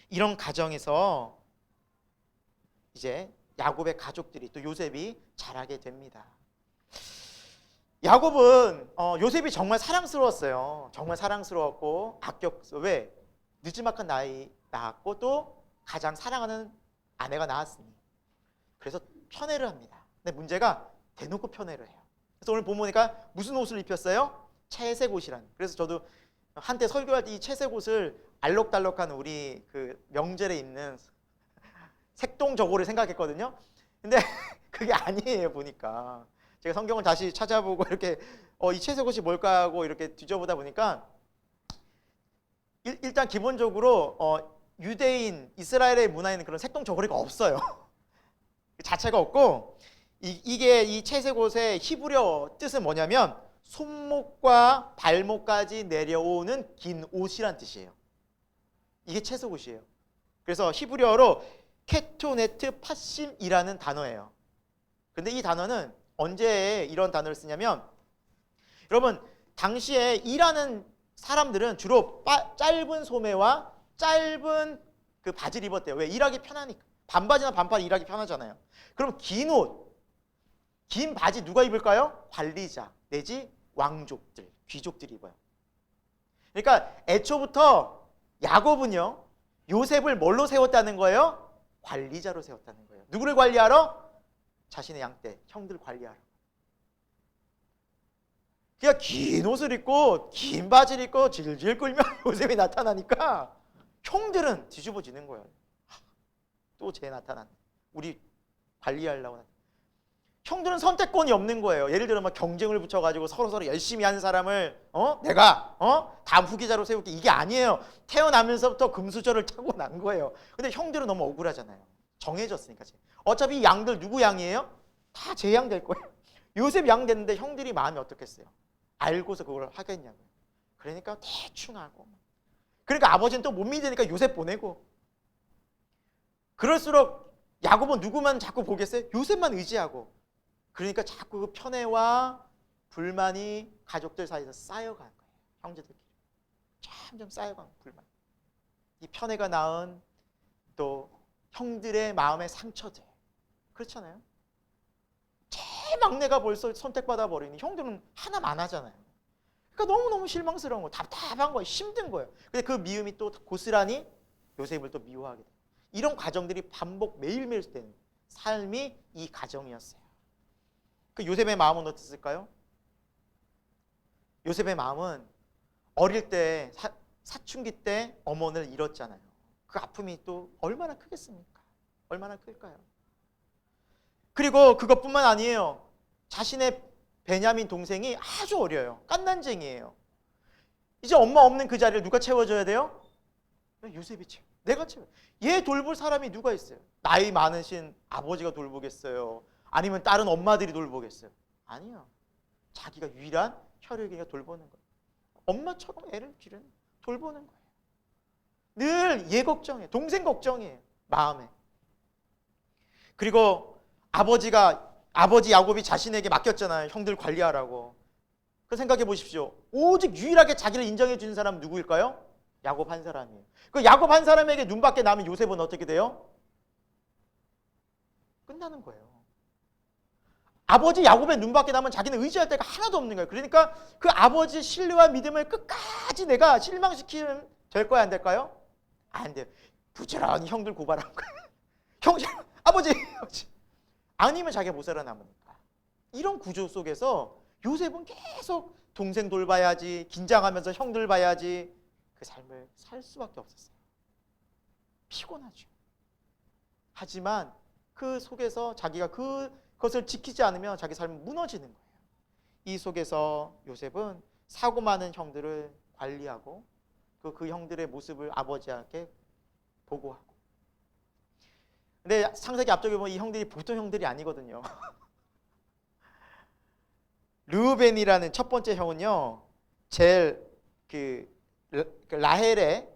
이런 가정에서 이제 야곱의 가족들이 또 요셉이 자라게 됩니다. 야곱은 요셉이 정말 사랑스러웠어요. 정말 사랑스러웠고 아꼈어. 왜? 늦지막한 나이 낳았고 또 가장 사랑하는 아내가 낳았으니. 그래서 편애를 합니다. 근데 문제가 대놓고 편애를 해요. 그래서 오늘 보니까 무슨 옷을 입혔어요? 채색 옷이라는. 그래서 저도 한때 설교할 때 이 채색 옷을 알록달록한 우리 그 명절에 입는 색동저고를 생각했거든요. 근데 그게 아니에요. 보니까 제가 성경을 다시 찾아보고 이렇게 이 채색옷이 뭘까 하고 이렇게 뒤져보다 보니까 일단 기본적으로 유대인 이스라엘의 문화에는 그런 색동저고리가 없어요. 자체가 없고 이게 이 채색옷의 히브리어 뜻은 뭐냐면 손목과 발목까지 내려오는 긴 옷이란 뜻이에요. 이게 채색옷이에요. 그래서 히브리어로 케토네트 파심이라는 단어예요. 근데 이 단어는 언제 이런 단어를 쓰냐면 여러분 당시에 일하는 사람들은 주로 짧은 소매와 짧은 그 바지를 입었대요. 왜? 일하기 편하니까. 반바지나 반팔 일하기 편하잖아요. 그럼 긴 옷, 긴 바지 누가 입을까요? 관리자 내지 왕족들, 귀족들이 입어요. 그러니까 애초부터 야곱은요 요셉을 뭘로 세웠다는 거예요? 관리자로 세웠다는 거예요. 누구를 관리하러? 자신의 양떼, 형들 관리하러. 그러니까 긴 옷을 입고 긴 바지를 입고 질질 끌면 요셉이 나타나니까 형들은 뒤집어지는 거예요. 또 쟤 나타났네. 우리 관리하려고. 형들은 선택권이 없는 거예요. 예를 들어 막 경쟁을 붙여가지고 서로 열심히 하는 사람을 내가 다음 후계자로 세울게, 이게 아니에요. 태어나면서부터 금수저를 타고 난 거예요. 근데 형들은 너무 억울하잖아요. 정해졌으니까. 어차피 이 양들 누구 양이에요? 다 제 양 될 거예요. 요셉 양 됐는데 형들이 마음이 어떻겠어요? 알고서 그걸 하겠냐고요. 그러니까 대충 하고. 그러니까 아버지는 또 못 믿으니까 요셉 보내고. 그럴수록 야곱은 누구만 자꾸 보겠어요? 요셉만 의지하고. 그러니까 자꾸 그 편애와 불만이 가족들 사이에서 쌓여가는 거예요. 형제들끼리 점점 쌓여가는 불만. 이 편애가 낳은 또 형들의 마음의 상처들. 그렇잖아요. 제일 막내가 벌써 선택받아 버리니 형들은 하나만 하잖아요. 그러니까 너무너무 실망스러운 거, 답답한 거, 힘든 거예요. 근데 그 미움이 또 고스란히 요셉을 또 미워하게 돼요. 이런 과정들이 반복 매일매일 되는 삶이 이 가정이었어요. 그 요셉의 마음은 어땠을까요? 요셉의 마음은 어릴 때 사춘기 때 어머니를 잃었잖아요. 그 아픔이 또 얼마나 크겠습니까? 얼마나 클까요? 그리고 그것뿐만 아니에요. 자신의 베냐민 동생이 아주 어려요. 깐난쟁이에요. 이제 엄마 없는 그 자리를 누가 채워줘야 돼요? 요셉이 채워. 내가 채워. 얘 돌볼 사람이 누가 있어요? 나이 많으신 아버지가 돌보겠어요? 아니면 다른 엄마들이 돌보겠어요? 아니요. 자기가 유일한 혈육이가 돌보는 거예요. 엄마처럼 애를 기르는, 돌보는 거예요. 늘 얘 걱정해. 동생 걱정이에요. 마음에. 그리고 아버지 야곱이 자신에게 맡겼잖아요. 형들 관리하라고. 그 생각해 보십시오. 오직 유일하게 자기를 인정해 주는 사람은 누구일까요? 야곱 한 사람이에요. 그 야곱 한 사람에게 눈밖에 남은 요셉은 어떻게 돼요? 끝나는 거예요. 아버지 야곱의 눈밖에 남은 자기는 의지할 데가 하나도 없는 거예요. 그러니까 그 아버지의 신뢰와 믿음을 끝까지 내가 실망시키면 될 거야, 안 될까요? 안 돼요. 부지런히 형들 고발한 거예요. 아버지. 아니면 자기가 못 살아남으니까. 이런 구조 속에서 요셉은 계속 동생 돌봐야지, 긴장하면서 형들 봐야지, 그 삶을 살 수밖에 없었어요. 피곤하죠. 하지만 그 속에서 자기가 그것을 지키지 않으면 자기 삶은 무너지는 거예요. 이 속에서 요셉은 사고 많은 형들을 관리하고 그 형들의 모습을 아버지에게 보고하고. 근데 창세기 앞쪽에 보면 이 형들이 보통 형들이 아니거든요. 르우벤이라는 첫 번째 형은요, 제일 그 라헬의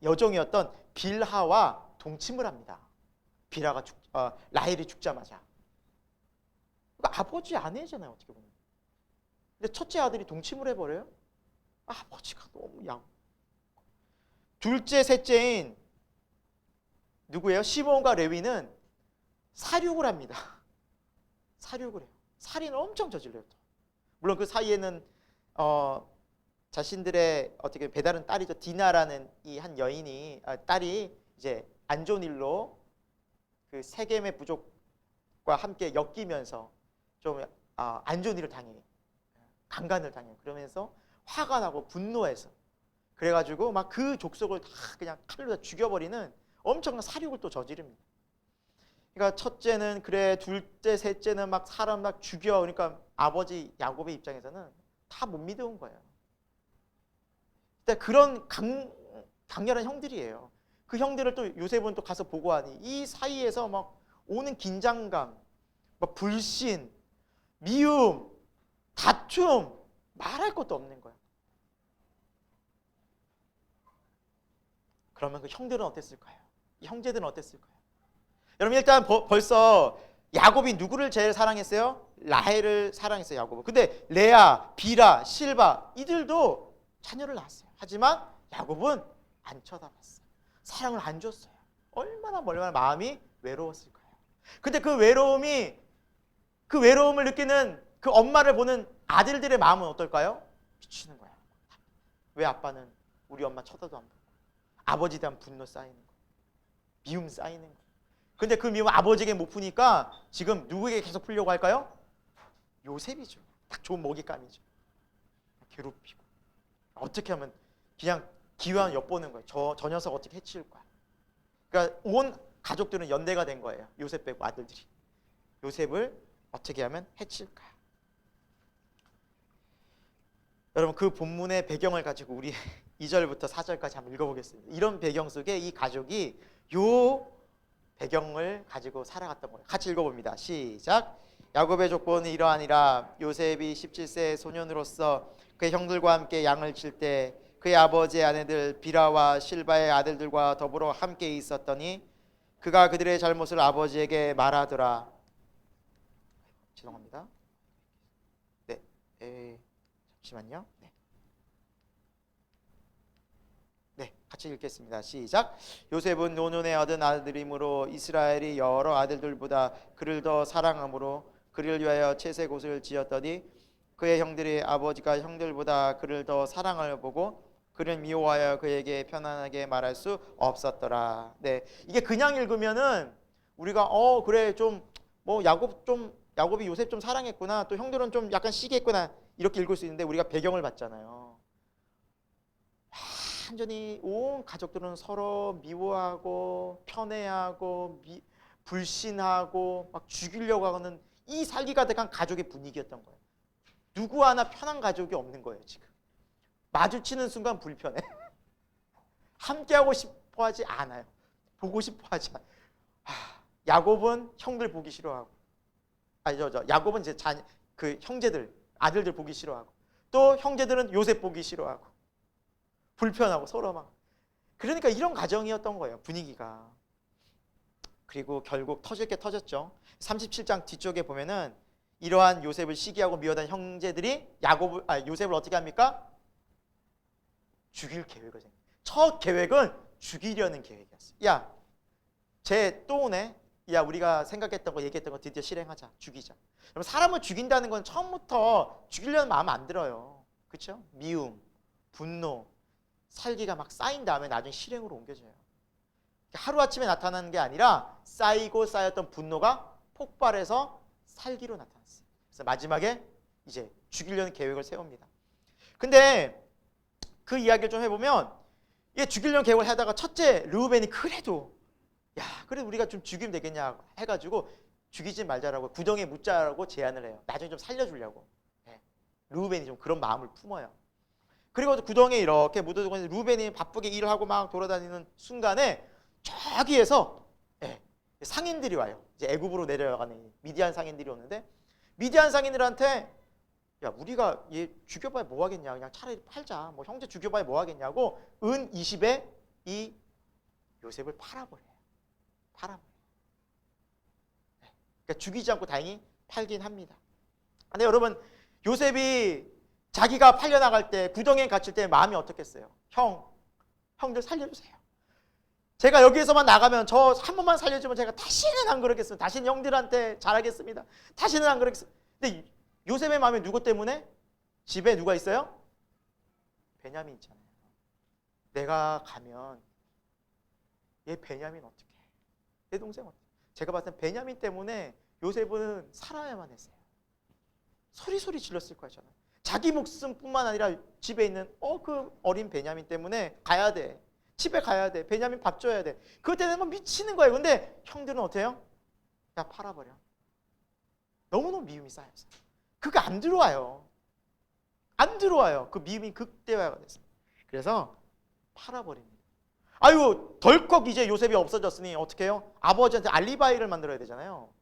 여종이었던 빌하와 동침을 합니다. 빌하가 라헬이 죽자마자. 그러니까 아버지 아내잖아요, 어떻게 보면. 근데 첫째 아들이 동침을 해버려요. 아버지가 너무 둘째, 셋째인 누구예요? 시몬과 레위는 살육을 합니다. 살육을 해요. 살인을 엄청 저질러요. 물론 그 사이에는 자신들의 어떻게 배다른 딸이죠. 디나라는 이 한 여인이 딸이 이제 안 좋은 일로 그 세겜의 부족과 함께 엮이면서 좀 안 좋은 일을 당해요. 강간을 당해요. 그러면서 화가 나고 분노해서 그래가지고 막 그 족속을 다 그냥 칼로 다 죽여버리는 엄청난 살육을 또 저지릅니다. 그러니까 첫째는 그래, 둘째, 셋째는 막 사람 막 죽여. 그러니까 아버지 야곱의 입장에서는 다 못 믿어온 거예요. 근데 그런 강렬한 형들이에요. 그 형들을 또 요셉은 또 가서 보고하니 이 사이에서 막 오는 긴장감, 막 불신, 미움, 다툼, 말할 것도 없는 거야. 그러면 그 형들은 어땠을까요? 이 형제들은 어땠을까요? 여러분 일단 벌써 야곱이 누구를 제일 사랑했어요? 라헬을 사랑했어요, 야곱은. 근데 레아, 빌하, 실바 이들도 자녀를 낳았어요. 하지만 야곱은 안 쳐다봤어요. 사랑을 안 줬어요. 얼마나 마음이 외로웠을까요? 근데 그 외로움을 느끼는 그 엄마를 보는 아들들의 마음은 어떨까요? 미치는 거야. 왜 아빠는 우리 엄마 쳐다도 안 보고. 아버지에 대한 분노 쌓이는 거, 미움 쌓이는 거. 근데 그 미움 아버지에게 못 푸니까 지금 누구에게 계속 풀려고 할까요? 요셉이죠. 딱 좋은 먹잇감이죠. 괴롭히고 어떻게 하면 그냥 기회만 엿보는 거예요. 저 녀석 어떻게 해치울 거야. 그러니까 온 가족들은 연대가 된 거예요. 요셉 빼고 아들들이. 요셉을 어떻게 하면 해칠까. 여러분 그 본문의 배경을 가지고 우리 2절부터 4절까지 한번 읽어보겠습니다. 이런 배경 속에 이 가족이 요 배경을 가지고 살아갔던 거예요. 같이 읽어봅니다. 시작. 야곱의 족보는 이러하니라. 요셉이 17세 소년으로서 그의 형들과 함께 양을 칠 때 그의 아버지의 아내들 빌하와 실바의 아들들과 더불어 함께 있었더니 그가 그들의 잘못을 아버지에게 말하더라. 죄송합니다. 잠시만요. 네, 같이 읽겠습니다. 시작. 요셉은 노논의 얻은 아들이므로 이스라엘이 여러 아들들보다 그를 더 사랑하므로 그를 위하여 채색 옷을 지었더니 그의 형들이 아버지가 형들보다 그를 더 사랑을 보고 그를 미워하여 그에게 편안하게 말할 수 없었더라. 네, 이게 그냥 읽으면은 우리가 그래 좀 뭐 야곱이 요셉 좀 사랑했구나, 또 형들은 좀 약간 시기했구나 이렇게 읽을 수 있는데 우리가 배경을 봤잖아요. 완전히 온 가족들은 서로 미워하고 편애하고 불신하고 막 죽이려고 하는 이 살기 가득한 가족의 분위기였던 거예요. 누구 하나 편한 가족이 없는 거예요. 지금 마주치는 순간 불편해. 함께하고 싶어하지 않아요. 보고 싶어하지 않아요. 야곱은 형들 보기 싫어하고, 야곱은 이제 그 형제들 아들들 보기 싫어하고, 또 형제들은 요셉 보기 싫어하고 불편하고 서로 막. 그러니까 이런 가정이었던 거예요, 분위기가. 그리고 결국 터질 게 터졌죠. 37장 뒤쪽에 보면은 이러한 요셉을 시기하고 미워하던 형제들이 요셉을 어떻게 합니까? 죽일 계획을 생각해요. 첫 계획은 죽이려는 계획이었어요. 야, 쟤 또 오네. 야, 우리가 생각했던 거 얘기했던 거 드디어 실행하자. 죽이자. 그럼 사람을 죽인다는 건 처음부터 죽이려는 마음 안 들어요. 그렇죠? 미움, 분노, 살기가 막 쌓인 다음에 나중에 실행으로 옮겨져요. 하루아침에 나타나는 게 아니라 쌓이고 쌓였던 분노가 폭발해서 살기로 나타났어요. 그래서 마지막에 이제 죽이려는 계획을 세웁니다. 근데 그 이야기를 좀 해보면, 이게 죽이려는 계획을 하다가 첫째 르우벤이 그래도 우리가 좀 죽이면 되겠냐 해가지고 죽이지 말자라고 구덩이에 묻자라고 제안을 해요. 나중에 좀 살려주려고. 르우벤이 좀 그런 마음을 품어요. 그리고 구덩이에 이렇게 묻어두고 있는 르우벤이 바쁘게 일을 하고 막 돌아다니는 순간에 저기에서 상인들이 와요. 이제 애굽으로 내려가는 미디안 상인들이 오는데, 미디안 상인들한테 야, 우리가 얘 죽여봐야 뭐 하겠냐, 그냥 차라리 팔자, 뭐 형제 죽여봐야 뭐 하겠냐고 은 20에 이 요셉을 팔아버려요. 그러니까 죽이지 않고 다행히 팔긴 합니다. 근데 여러분, 요셉이 자기가 팔려나갈 때, 구덩이에 갇힐 때 마음이 어떻겠어요? 형들 살려주세요. 제가 여기에서만 나가면 저 한 번만 살려주면 제가 다시는 안 그러겠습니다. 다시는 형들한테 잘하겠습니다. 다시는 안 그러겠습니다. 근데 요셉의 마음이 누구 때문에? 집에 누가 있어요? 베냐민 있잖아요. 내가 가면 얘 베냐민 어떻게 해? 내 동생 어떻게 해? 제가 봤을 때 베냐민 때문에 요셉은 살아야만 했어요. 소리 질렀을 거잖아요. 자기 목숨뿐만 아니라 집에 있는 그 어린 베냐민 때문에 가야 돼. 집에 가야 돼. 베냐민 밥 줘야 돼. 그것 때문에 막 미치는 거예요. 근데 형들은 어때요? 야 팔아버려. 너무너무 미움이 쌓여서 그거 안 들어와요. 안 들어와요. 그 미움이 극대화가 됐어요. 그래서 팔아버립니다. 아유 덜컥 이제 요셉이 없어졌으니 어떻게 해요? 아버지한테 알리바이를 만들어야 되잖아요.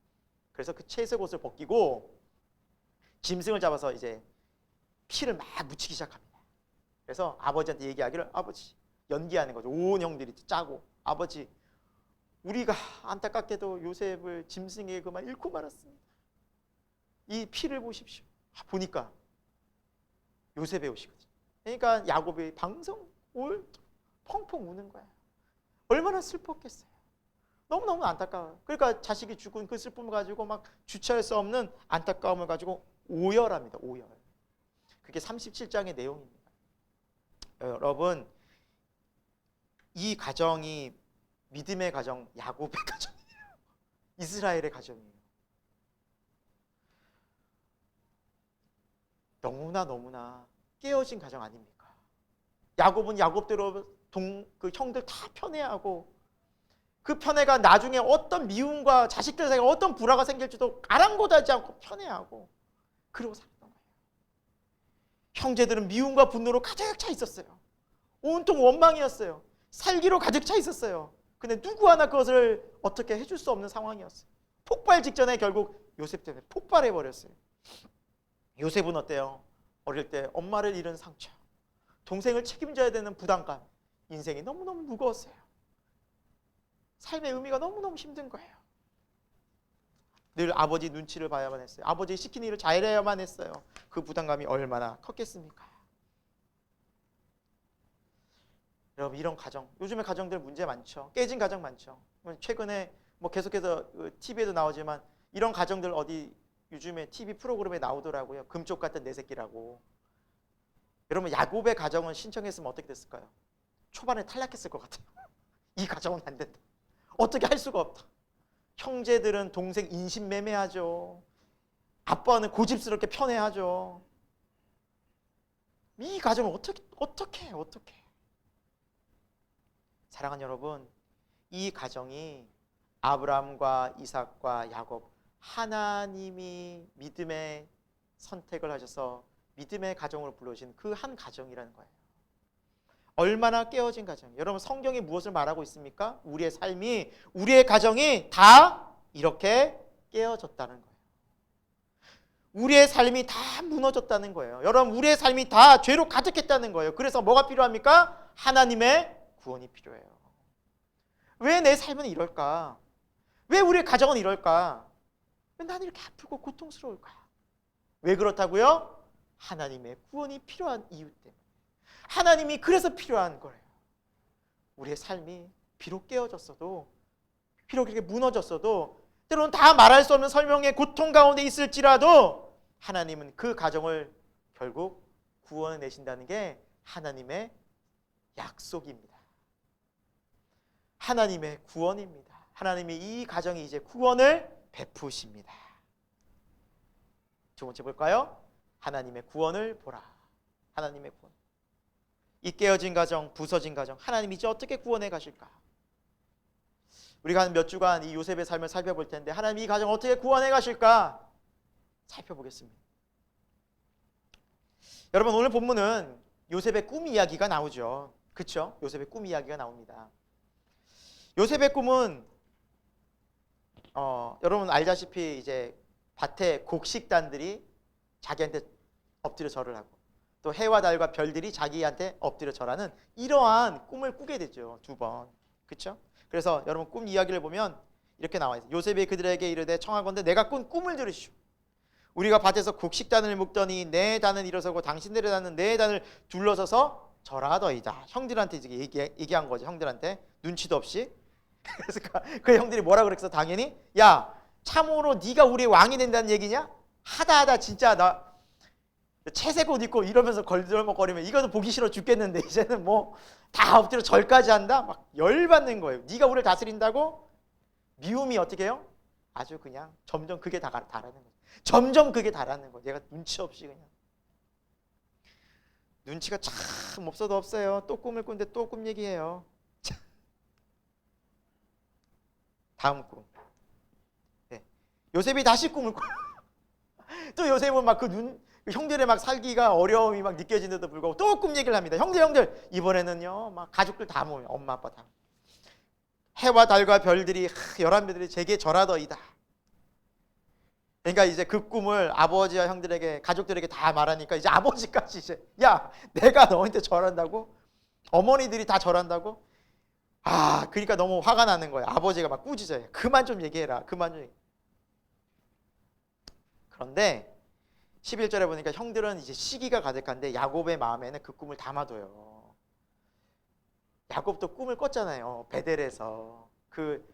그래서 그 채색 옷을 벗기고 짐승을 잡아서 이제 피를 막 묻히기 시작합니다. 그래서 아버지한테 얘기하기를 아버지 연기하는 거죠. 온 형들이 짜고 아버지 우리가 안타깝게도 요셉을 짐승에게 그만 잃고 말았습니다. 이 피를 보십시오. 보니까 요셉의 옷이거든요. 그러니까 야곱이 방송 올 펑펑 우는 거야. 얼마나 슬펐겠어요. 너무너무 안타까워요. 그러니까 자식이 죽은 그 슬픔을 가지고 막 주체할 수 없는 안타까움을 가지고 오열합니다. 오열. 그게 37장의 내용입니다. 여러분 이 가정이 믿음의 가정, 야곱의 가정이에요. 이스라엘의 가정이에요. 너무나 깨어진 가정 아닙니까? 야곱은 야곱대로 그 형들 다 편애하고 그 편애가 나중에 어떤 미움과 자식들 사이에 어떤 불화가 생길지도 아랑곳하지 않고 편애하고 그러고 살았던 거예요. 형제들은 미움과 분노로 가득 차 있었어요. 온통 원망이었어요. 살기로 가득 차 있었어요. 근데 누구 하나 그것을 어떻게 해줄 수 없는 상황이었어요. 폭발 직전에 결국 요셉 때문에 폭발해버렸어요. 요셉은 어때요? 어릴 때 엄마를 잃은 상처, 동생을 책임져야 되는 부담감, 인생이 너무너무 무거웠어요. 삶의 의미가 너무너무 힘든 거예요. 늘 아버지 눈치를 봐야만 했어요. 아버지 시킨 일을 잘해야만 했어요. 그 부담감이 얼마나 컸겠습니까? 여러분 이런 가정, 요즘에 가정들 문제 많죠. 깨진 가정 많죠. 최근에 뭐 계속해서 TV에도 나오지만 이런 가정들 어디 요즘에 TV 프로그램에 나오더라고요. 금쪽 같은 내 새끼라고. 여러분 야곱의 가정은 신청했으면 어떻게 됐을까요? 초반에 탈락했을 것 같아요. 이 가정은 안 된다. 어떻게 할 수가 없다. 형제들은 동생 인신매매하죠. 아빠는 고집스럽게 편애하죠. 이 가정을 어떻게 사랑하는 여러분, 이 가정이 아브라함과 이삭과 야곱 하나님이 믿음의 선택을 하셔서 믿음의 가정으로 불러주신 그 한 가정이라는 거예요. 얼마나 깨어진 가정. 여러분 성경이 무엇을 말하고 있습니까? 우리의 삶이, 우리의 가정이 다 이렇게 깨어졌다는 거예요. 우리의 삶이 다 무너졌다는 거예요. 여러분 우리의 삶이 다 죄로 가득했다는 거예요. 그래서 뭐가 필요합니까? 하나님의 구원이 필요해요. 왜 내 삶은 이럴까? 왜 우리의 가정은 이럴까? 왜 나는 이렇게 아프고 고통스러울까? 왜 그렇다고요? 하나님의 구원이 필요한 이유 때문에. 하나님이 그래서 필요한 거예요. 우리의 삶이 비록 깨어졌어도, 비록 이렇게 무너졌어도, 때로는 다 말할 수 없는 설명의 고통 가운데 있을지라도 하나님은 그 가정을 결국 구원해 내신다는 게 하나님의 약속입니다. 하나님의 구원입니다. 하나님이 이 가정이 이제 구원을 베푸십니다. 두 번째 볼까요? 하나님의 구원을 보라. 하나님의 구원. 이 깨어진 가정, 부서진 가정, 하나님이 이제 어떻게 구원해 가실까? 우리가 한 몇 주간 이 요셉의 삶을 살펴볼 텐데 하나님이 이 가정 어떻게 구원해 가실까? 살펴보겠습니다. 여러분 오늘 본문은 요셉의 꿈 이야기가 나오죠. 그렇죠? 요셉의 꿈 이야기가 나옵니다. 요셉의 꿈은 여러분 알다시피 이제 밭에 곡식단들이 자기한테 엎드려 절을 하고 또 해와 달과 별들이 자기한테 엎드려 절하는 이러한 꿈을 꾸게 되죠. 두 번. 그렇죠? 그래서 여러분 꿈 이야기를 보면 이렇게 나와 있어요. 요셉이 그들에게 이르되 청하건대 내가 꾼 꿈을 들으시오. 우리가 밭에서 곡식단을 묶더니 내 단은 일어서고 당신들의 단은 내 단을 둘러서서 절하더이다. 형들한테 이제 얘기한 거죠. 형들한테 눈치도 없이. 그래서 그 형들이 뭐라 그랬어? 당연히 야 참으로 네가 우리의 왕이 된다는 얘기냐? 하다 진짜 나 채색 옷 입고 이러면서 걸들먹거리면 이거는 보기 싫어 죽겠는데 이제는 뭐 다 엎드려 절까지 한다? 막 열받는 거예요. 네가 우리를 다스린다고? 미움이 어떻게 해요? 아주 그냥 점점 그게 달하는 거예요. 점점 그게 달하는 거예요. 얘가 눈치 없이 그냥. 눈치가 참 없어도 없어요. 또 꿈을 꾸는데 또 꿈 얘기해요. 다음 꿈. 네. 요셉이 다시 꿈을 꿔요. 또 요셉은 막 그 형들의 막 살기가 어려움이 막 느껴지는데도 불구하고 또 꿈 얘기를 합니다. 형들 이번에는요 막 가족들 다 모여, 엄마 아빠 다. 해와 달과 별들이 11별들이 제게 절하더이다. 그러니까 이제 그 꿈을 아버지와 형들에게 가족들에게 다 말하니까 이제 아버지까지 이제 야 내가 너한테 절한다고? 어머니들이 다 절한다고? 그러니까 너무 화가 나는 거예요. 아버지가 막 꾸짖어요. 그만 좀 얘기해라. 그만 좀. 그런데 11절에 보니까 형들은 이제 시기가 가득한데 야곱의 마음에는 그 꿈을 담아둬요. 야곱도 꿈을 꿨잖아요. 베델에서 그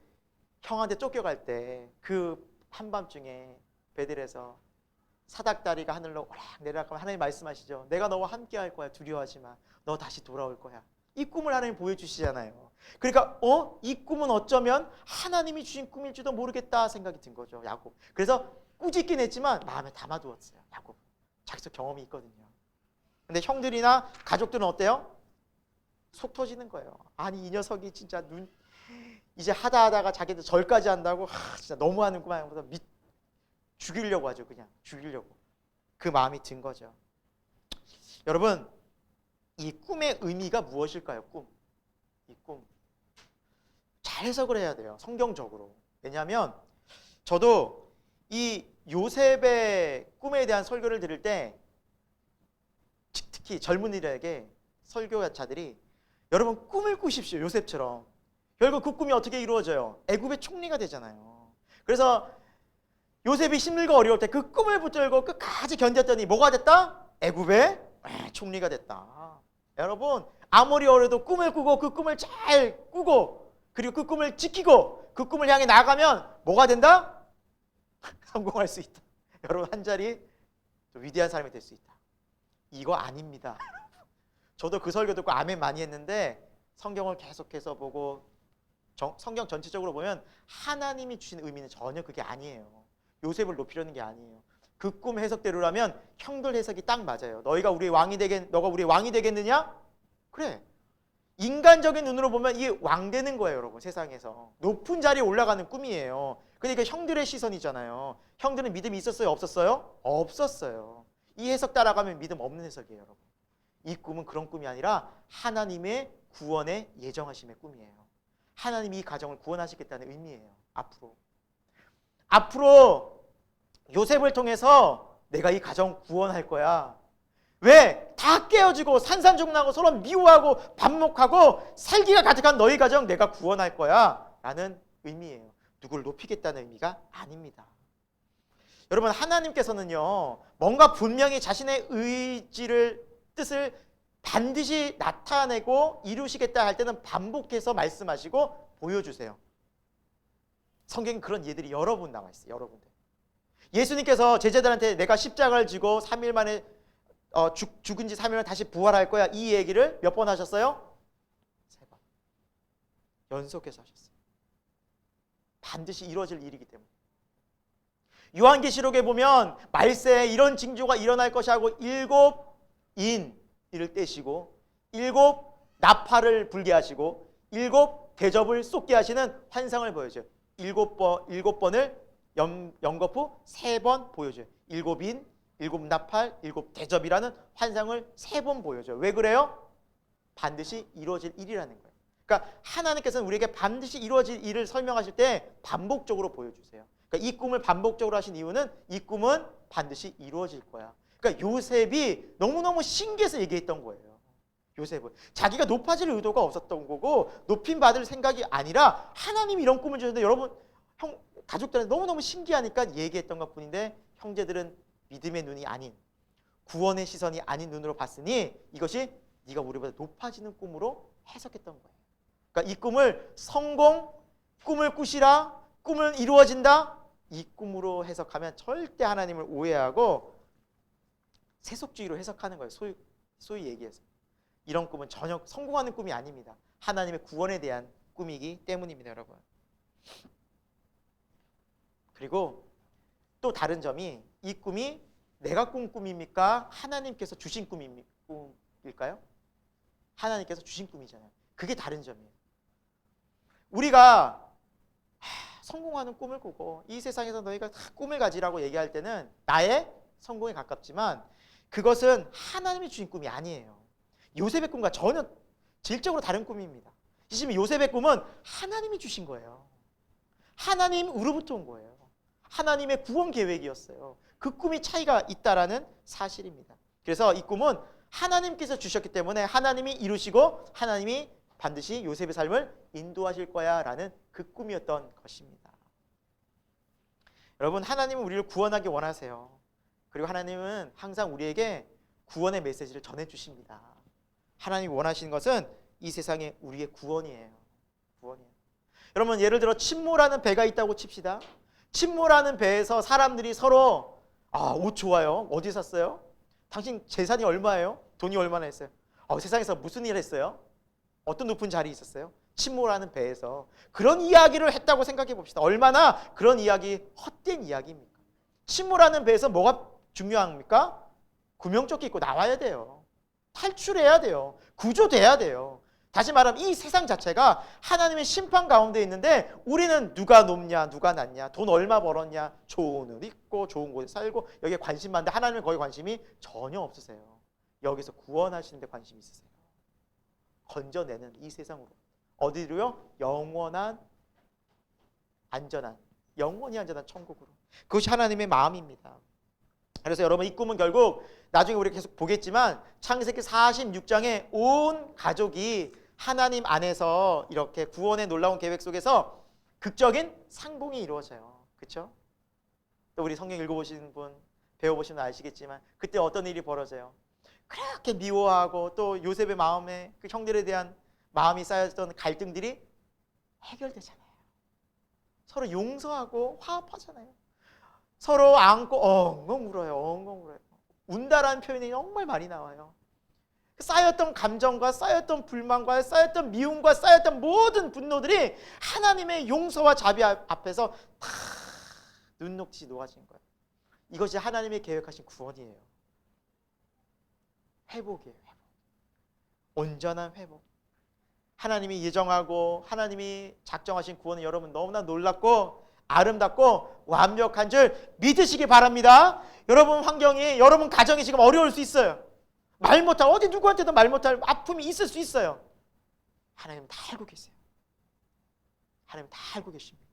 형한테 쫓겨갈 때 그 한밤중에 베델에서 사닥다리가 하늘로 오락 내려가면 하나님 말씀하시죠. 내가 너와 함께 할 거야. 두려워하지 마. 너 다시 돌아올 거야. 이 꿈을 하나님 보여주시잖아요. 그러니까 이 꿈은 어쩌면 하나님이 주신 꿈일지도 모르겠다 생각이 든 거죠. 야곱. 그래서 꾸짖긴 했지만 마음에 담아두었어요. 야곱. 자기도 경험이 있거든요. 근데 형들이나 가족들은 어때요? 속 터지는 거예요. 아니 이 녀석이 진짜 이제 하다가 자기들 절까지 한다고 진짜 너무하는구만. 죽이려고 하죠. 그냥 죽이려고. 그 마음이 든 거죠. 여러분 이 꿈의 의미가 무엇일까요? 이 꿈. 잘 해석을 해야 돼요. 성경적으로. 왜냐하면 저도 이 요셉의 꿈에 대한 설교를 들을 때 특히 젊은이들에게 설교자들이 여러분 꿈을 꾸십시오. 요셉처럼. 결국 그 꿈이 어떻게 이루어져요? 애굽의 총리가 되잖아요. 그래서 요셉이 힘들고 어려울 때 그 꿈을 붙들고 끝까지 견뎠더니 뭐가 됐다? 애굽의 총리가 됐다. 여러분 아무리 어려도 꿈을 꾸고 그 꿈을 잘 꾸고 그리고 그 꿈을 지키고 그 꿈을 향해 나가면 뭐가 된다? 성공할 수 있다. 여러분 한 자리 위대한 사람이 될 수 있다. 이거 아닙니다. 저도 그 설교 듣고 아멘 많이 했는데 성경을 계속해서 보고 성경 전체적으로 보면 하나님이 주신 의미는 전혀 그게 아니에요. 요셉을 높이려는 게 아니에요. 그 꿈 해석대로라면 형들 해석이 딱 맞아요. 너가 우리의 왕이 되겠느냐? 그래. 인간적인 눈으로 보면 이 왕 되는 거예요, 여러분. 세상에서 높은 자리에 올라가는 꿈이에요. 그러니까 형들의 시선이잖아요. 형들은 믿음이 있었어요, 없었어요? 없었어요. 이 해석 따라가면 믿음 없는 해석이에요, 여러분. 이 꿈은 그런 꿈이 아니라 하나님의 구원의 예정하심의 꿈이에요. 하나님이 이 가정을 구원하시겠다는 의미예요. 앞으로 요셉을 통해서 내가 이 가정 구원할 거야. 왜? 다 깨어지고 산산조각나고 서로 미워하고 반목하고 살기가 가득한 너희 가정 내가 구원할 거야 라는 의미예요. 누구를 높이겠다는 의미가 아닙니다. 여러분 하나님께서는요 뭔가 분명히 자신의 뜻을 반드시 나타내고 이루시겠다 할 때는 반복해서 말씀하시고 보여주세요. 성경에 그런 예들이 여러 분 나와 있어요. 여러분들. 예수님께서 제자들한테 내가 십자가를 지고 3일 만에 죽은 지 3일 만에 다시 부활할 거야. 이 얘기를 몇 번 하셨어요? 3번. 연속해서 하셨어요. 반드시 이루어질 일이기 때문에. 요한계시록에 보면 말세에 이런 징조가 일어날 것이 하고 7인을 떼시고 7 나팔을 불게 하시고 7 대접을 쏟게 하시는 환상을 보여줘요. 7번을 연거푸 3번 보여줘요. 7인, 7 나팔, 7 대접이라는 환상을 3번 보여줘요. 왜 그래요? 반드시 이루어질 일이라는 거예요. 그러니까 하나님께서는 우리에게 반드시 이루어질 일을 설명하실 때 반복적으로 보여주세요. 그러니까 이 꿈을 반복적으로 하신 이유는 이 꿈은 반드시 이루어질 거야. 그러니까 요셉이 너무너무 신기해서 얘기했던 거예요. 요셉은 자기가 높아질 의도가 없었던 거고 높임 받을 생각이 아니라 하나님이 이런 꿈을 주셨는데 여러분 가족들은 너무너무 신기하니까 얘기했던 것뿐인데 형제들은 믿음의 눈이 아닌 구원의 시선이 아닌 눈으로 봤으니 이것이 네가 우리보다 높아지는 꿈으로 해석했던 거예요. 그러니까 이 꿈을 성공, 꿈을 꾸시라, 꿈은 이루어진다 이 꿈으로 해석하면 절대 하나님을 오해하고 세속주의로 해석하는 거예요. 소위 얘기해서 이런 꿈은 전혀 성공하는 꿈이 아닙니다. 하나님의 구원에 대한 꿈이기 때문입니다, 여러분. 그리고 또 다른 점이 이 꿈이 내가 꾼 꿈입니까? 하나님께서 주신 꿈일까요? 하나님께서 주신 꿈이잖아요. 그게 다른 점이에요. 우리가 성공하는 꿈을 꾸고 이 세상에서 너희가 다 꿈을 가지라고 얘기할 때는 나의 성공에 가깝지만 그것은 하나님이 주신 꿈이 아니에요. 요셉의 꿈과 전혀 질적으로 다른 꿈입니다. 지금 요셉의 꿈은 하나님이 주신 거예요. 하나님으로부터 온 거예요. 하나님의 구원 계획이었어요. 그 꿈이 차이가 있다라는 사실입니다. 그래서 이 꿈은 하나님께서 주셨기 때문에 하나님이 이루시고 하나님이 반드시 요셉의 삶을 인도하실 거야 라는 그 꿈이었던 것입니다. 여러분, 하나님은 우리를 구원하기 원하세요. 그리고 하나님은 항상 우리에게 구원의 메시지를 전해주십니다. 하나님이 원하시는 것은 이 세상에 우리의 구원이에요. 구원이에요. 여러분, 예를 들어 침몰하는 배가 있다고 칩시다. 침몰하는 배에서 사람들이 서로 옷 좋아요. 어디 샀어요? 당신 재산이 얼마예요? 돈이 얼마나 했어요? 세상에서 무슨 일 했어요? 어떤 높은 자리에 있었어요? 침몰하는 배에서 그런 이야기를 했다고 생각해 봅시다. 얼마나 그런 이야기 헛된 이야기입니까? 침몰하는 배에서 뭐가 중요합니까? 구명조끼 입고 나와야 돼요. 탈출해야 돼요. 구조돼야 돼요. 다시 말하면 이 세상 자체가 하나님의 심판 가운데 있는데 우리는 누가 높냐 누가 낮냐 돈 얼마 벌었냐 좋은 옷 입고 좋은 곳에 살고 여기에 관심 많은데 하나님은 거기 관심이 전혀 없으세요. 여기서 구원하시는 데 관심이 있으세요. 건져내는 이 세상으로 어디로요? 영원한 안전한 영원히 안전한 천국으로. 그것이 하나님의 마음입니다. 그래서 여러분, 이 꿈은 결국 나중에 우리가 계속 보겠지만 창세기 46장에 온 가족이 하나님 안에서 이렇게 구원의 놀라운 계획 속에서 극적인 상봉이 이루어져요. 그렇죠? 또 우리 성경 읽어보신 분, 배워보시면 아시겠지만 그때 어떤 일이 벌어져요? 그렇게 미워하고 또 요셉의 마음에 그 형들에 대한 마음이 쌓였던 갈등들이 해결되잖아요. 서로 용서하고 화합하잖아요. 서로 안고 엉엉 울어요. 엉엉 울어요. 운다라는 표현이 정말 많이 나와요. 쌓였던 감정과 쌓였던 불만과 쌓였던 미움과 쌓였던 모든 분노들이 하나님의 용서와 자비 앞에서 다 눈 녹듯이 녹아진 거예요. 이것이 하나님의 계획하신 구원이에요. 회복이에요. 회복. 온전한 회복. 하나님이 예정하고 하나님이 작정하신 구원은 여러분 너무나 놀랍고 아름답고 완벽한 줄 믿으시기 바랍니다. 여러분 환경이, 여러분 가정이 지금 어려울 수 있어요. 말 못할, 어디 누구한테도 말 못할 아픔이 있을 수 있어요. 하나님 다 알고 계세요. 하나님 다 알고 계십니다.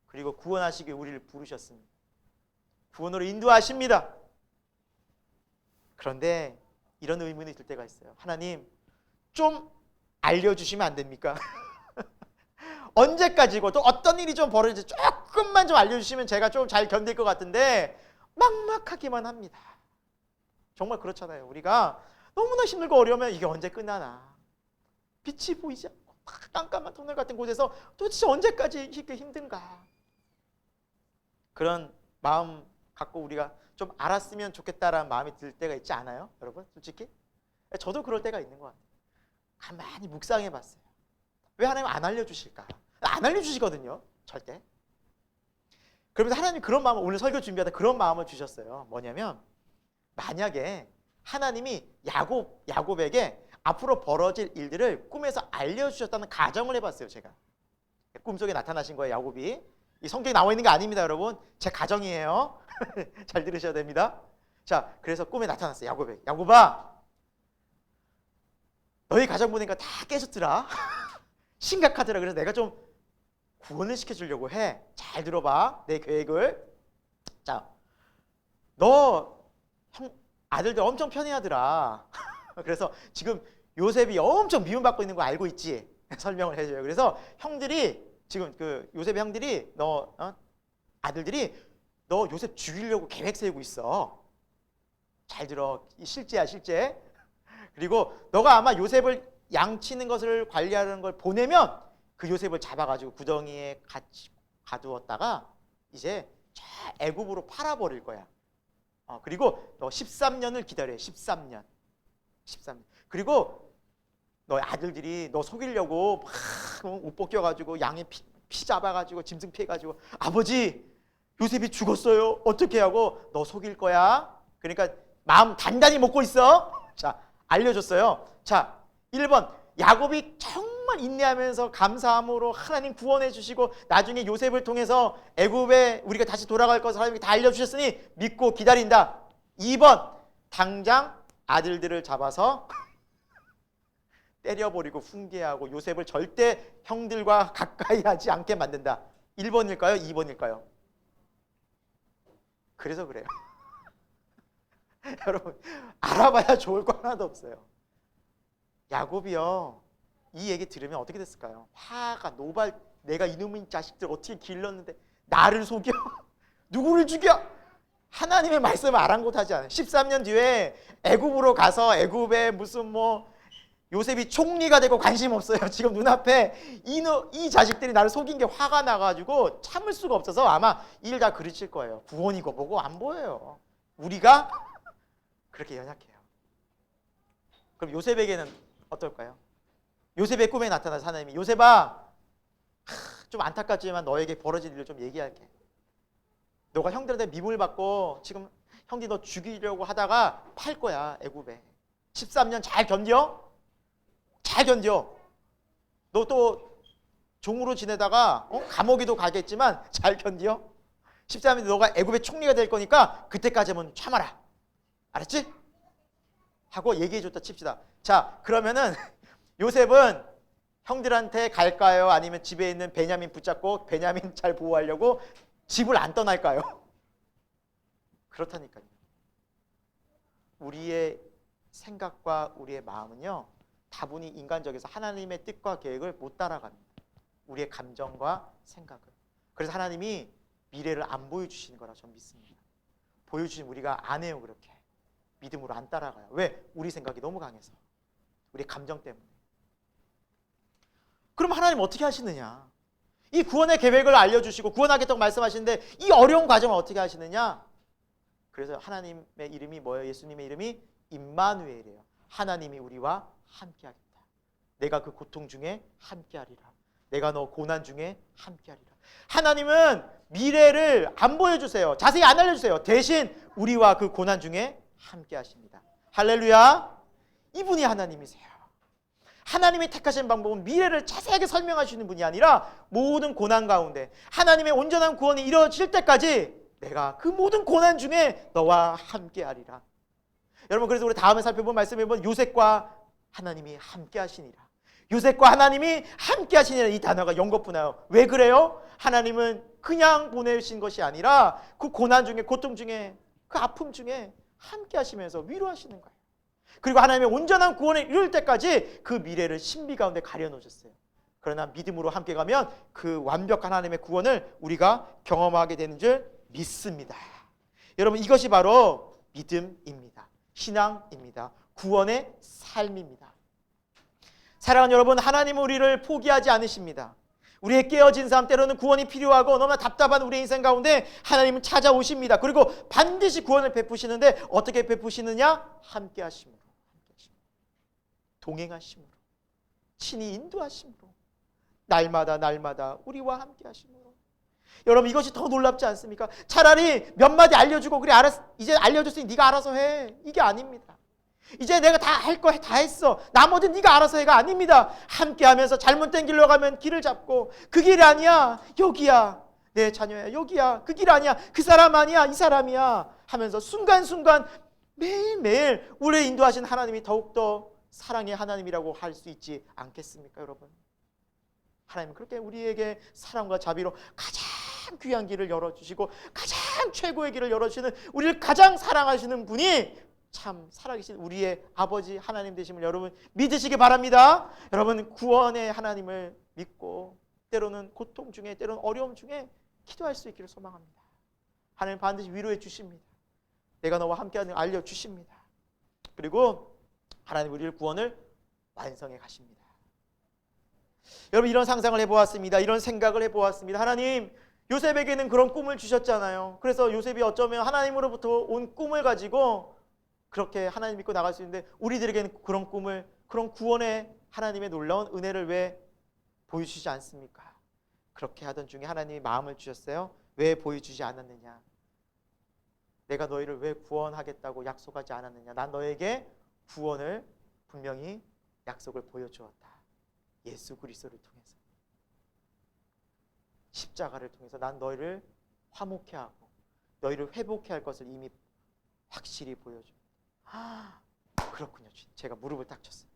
그리고 구원하시기 위해 우리를 부르셨습니다. 구원으로 인도하십니다. 그런데 이런 의문이 들 때가 있어요. 하나님, 좀 알려주시면 안 됩니까? 언제까지고 또 어떤 일이 좀 벌어질지 조금만 좀 알려주시면 제가 좀 잘 견딜 것 같은데 막막하기만 합니다. 정말 그렇잖아요. 우리가 너무나 힘들고 어려우면 이게 언제 끝나나. 빛이 보이지 않고 깜깜한 터널 같은 곳에서 도대체 언제까지 이렇게 힘든가. 그런 마음 갖고 우리가 좀 알았으면 좋겠다라는 마음이 들 때가 있지 않아요? 여러분 솔직히? 저도 그럴 때가 있는 것 같아요. 가만히 묵상해 봤어요. 왜 하나님 안 알려주실까? 안 알려주시거든요. 절대. 그러면서 하나님이 그런 마음을, 오늘 설교 준비하다 그런 마음을 주셨어요. 뭐냐면 만약에 하나님이 야곱에게 앞으로 벌어질 일들을 꿈에서 알려주셨다는 가정을 해봤어요. 제가 꿈속에 나타나신 거예요. 야곱이. 이 성경에 나와 있는 게 아닙니다. 여러분 제 가정이에요. 잘 들으셔야 됩니다. 자, 그래서 꿈에 나타났어요. 야곱에게. 야곱아, 너희 가정 보니까 다 깨졌더라. 심각하더라. 그래서 내가 좀 구원을 시켜주려고 해. 잘 들어봐. 내 계획을. 자, 너 아들들 엄청 편애하더라. 그래서 지금 요셉이 엄청 미움받고 있는 거 알고 있지? 설명을 해줘요. 그래서 형들이 지금 그 요셉의 형들이 아들들이 너 요셉 죽이려고 계획 세우고 있어. 잘 들어. 실제야, 실제. 그리고 너가 아마 요셉을 양치는 것을 관리하는 걸 보내면 그 요셉을 잡아가지고 구덩이에 같이 가두었다가 이제 애굽으로 팔아버릴 거야. 그리고 너 13년을 기다려. 13년. 그리고 너의 아들들이 너 속이려고 막 옷 벗겨가지고 양의 피 잡아가지고 짐승 피해가지고 아버지 요셉이 죽었어요. 어떻게 하고 너 속일 거야. 그러니까 마음 단단히 먹고 있어. 자, 알려줬어요. 자, 1번 야곱이 정말 인내하면서 감사함으로 하나님 구원해 주시고 나중에 요셉을 통해서 애굽에 우리가 다시 돌아갈 것을 하나님이 다 알려주셨으니 믿고 기다린다. 2번 당장 아들들을 잡아서 때려버리고 훈계하고 요셉을 절대 형들과 가까이 하지 않게 만든다. 1번일까요? 2번일까요? 그래서 그래요. 여러분 알아봐야 좋을 거 하나도 없어요. 야곱이요, 이 얘기 들으면 어떻게 됐을까요? 화가 노발, 내가 이놈의 자식들 어떻게 길렀는데 나를 속여? 누구를 죽여? 하나님의 말씀을 아랑곳하지 않아요. 13년 뒤에 애굽으로 가서 애굽에 무슨 요셉이 총리가 되고 관심 없어요. 지금 눈앞에 이 자식들이 나를 속인 게 화가 나가지고 참을 수가 없어서 아마 일 다 그르칠 거예요. 구원이고 뭐고 안 보여요. 우리가 그렇게 연약해요. 그럼 요셉에게는 어떨까요? 요셉의 꿈에 나타나서 하나님이 요셉아, 좀 안타깝지만 너에게 벌어질 일을 좀 얘기할게. 너가 형들한테 미움을 받고 지금 형들이 너 죽이려고 하다가 팔 거야, 애굽에. 13년 잘 견뎌? 잘 견뎌. 너 또 종으로 지내다가 감옥에도 가겠지만 잘 견뎌? 13년 너가 애굽의 총리가 될 거니까 그때까지는 참아라. 알았지? 하고 얘기해줬다 칩시다. 자, 그러면은 요셉은 형들한테 갈까요? 아니면 집에 있는 베냐민 붙잡고 베냐민 잘 보호하려고 집을 안 떠날까요? 그렇다니까요. 우리의 생각과 우리의 마음은요, 다분히 인간적에서 하나님의 뜻과 계획을 못 따라갑니다. 우리의 감정과 생각을. 그래서 하나님이 미래를 안 보여주시는 거라 저는 믿습니다. 보여주신 우리가 안 해요. 그렇게 믿음으로 안 따라가요. 왜? 우리 생각이 너무 강해서, 우리 감정 때문에. 그럼 하나님 어떻게 하시느냐? 이 구원의 계획을 알려주시고 구원하겠다고 말씀하시는데 이 어려운 과정을 어떻게 하시느냐? 그래서 하나님의 이름이 뭐예요? 예수님의 이름이 임마누엘이에요. 하나님이 우리와 함께하겠다. 내가 그 고통 중에 함께하리라. 내가 너 고난 중에 함께하리라. 하나님은 미래를 안 보여주세요. 자세히 안 알려주세요. 대신 우리와 그 고난 중에 함께하십니다. 할렐루야. 이분이 하나님이세요. 하나님이 택하신 방법은 미래를 자세하게 설명하시는 분이 아니라 모든 고난 가운데 하나님의 온전한 구원이 이루어질 때까지 내가 그 모든 고난 중에 너와 함께하리라. 여러분, 그래서 우리 다음에 살펴본 말씀에 보면 요셉과 하나님이 함께하시니라. 요셉과 하나님이 함께하시니라, 이 단어가 연거푸나요. 왜 그래요? 하나님은 그냥 보내신 것이 아니라 그 고난 중에, 고통 중에, 그 아픔 중에 함께하시면서 위로하시는 거예요. 그리고 하나님의 온전한 구원을 이룰 때까지 그 미래를 신비 가운데 가려놓으셨어요. 그러나 믿음으로 함께 가면 그 완벽한 하나님의 구원을 우리가 경험하게 되는 줄 믿습니다. 여러분, 이것이 바로 믿음입니다. 신앙입니다. 구원의 삶입니다. 사랑하는 여러분, 하나님은 우리를 포기하지 않으십니다. 우리의 깨어진 삶, 때로는 구원이 필요하고 너무나 답답한 우리의 인생 가운데 하나님은 찾아오십니다. 그리고 반드시 구원을 베푸시는데 어떻게 베푸시느냐? 함께 하심으로, 동행하심으로, 친히 인도하심으로, 날마다 우리와 함께 하심으로. 여러분, 이것이 더 놀랍지 않습니까? 차라리 몇 마디 알려주고 그래, 알았어, 이제 알려줬으니 네가 알아서 해, 이게 아닙니다. 이제 내가 다 할 거 다 했어, 나머지 네가 알아서 해가 아닙니다. 함께하면서 잘못된 길로 가면 길을 잡고, 그 길 아니야, 여기야, 내 자녀야, 여기야, 그 길 아니야, 그 사람 아니야, 이 사람이야 하면서 순간순간 매일매일 우리를 인도하신 하나님이 더욱더 사랑의 하나님이라고 할 수 있지 않겠습니까? 여러분, 하나님은 그렇게 우리에게 사랑과 자비로 가장 귀한 길을 열어주시고 가장 최고의 길을 열어주시는, 우리를 가장 사랑하시는 분이 참 살아계신 우리의 아버지 하나님 되심을 여러분 믿으시기 바랍니다. 여러분, 구원의 하나님을 믿고 때로는 고통 중에, 때로는 어려움 중에 기도할 수 있기를 소망합니다. 하나님 반드시 위로해 주십니다. 내가 너와 함께하는 알려주십니다. 그리고 하나님 우리를 구원을 완성해 가십니다. 여러분, 이런 상상을 해보았습니다. 이런 생각을 해보았습니다. 하나님, 요셉에게는 그런 꿈을 주셨잖아요. 그래서 요셉이 어쩌면 하나님으로부터 온 꿈을 가지고 그렇게 하나님 믿고 나갈 수 있는데, 우리들에게는 그런 꿈을, 그런 구원의 하나님의 놀라운 은혜를 왜 보여주시지 않습니까? 그렇게 하던 중에 하나님이 마음을 주셨어요. 왜 보여주지 않았느냐? 내가 너희를 왜 구원하겠다고 약속하지 않았느냐? 난 너에게 구원을 분명히 약속을 보여주었다. 예수 그리스도를 통해서, 십자가를 통해서 난 너희를 화목케 하고 너희를 회복케 할 것을 이미 확실히 보여줍니다. 그렇군요. 제가 무릎을 딱 쳤어요.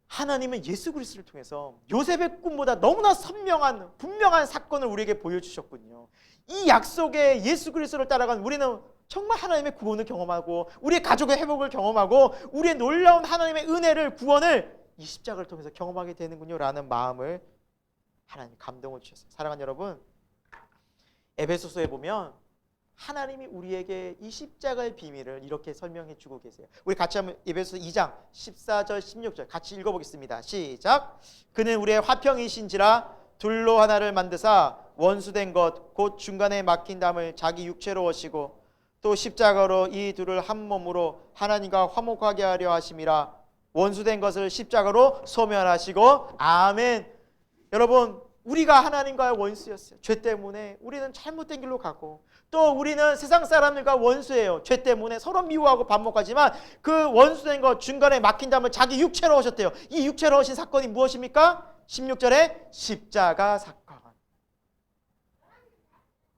하나님은 예수 그리스도를 통해서 요셉의 꿈보다 너무나 선명한 분명한 사건을 우리에게 보여주셨군요. 이 약속에 예수 그리스도를 따라간 우리는 정말 하나님의 구원을 경험하고 우리의 가족의 회복을 경험하고 우리의 놀라운 하나님의 은혜를, 구원을 이 십자가를 통해서 경험하게 되는군요 라는 마음을 하나님 감동을 주셨어요. 사랑하는 여러분, 에베소서에 보면 하나님이 우리에게 이 십자가의 비밀을 이렇게 설명해 주고 계세요. 우리 같이 한번 에베소서 2장 14절 16절 같이 읽어보겠습니다. 시작. 그는 우리의 화평이신지라 둘로 하나를 만드사 원수된 것 곧 중간에 막힌 담을 자기 육체로 오시고 또 십자가로 이 둘을 한 몸으로 하나님과 화목하게 하려 하심이라. 원수된 것을 십자가로 소멸하시고. 아멘. 여러분, 우리가 하나님과의 원수였어요. 죄 때문에 우리는 잘못된 길로 가고 또 우리는 세상 사람들과 원수예요. 죄 때문에 서로 미워하고 반목하지만 그 원수된 것, 중간에 막힌 담을 자기 육체로 오셨대요. 이 육체로 오신 사건이 무엇입니까? 16절에 십자가 사건.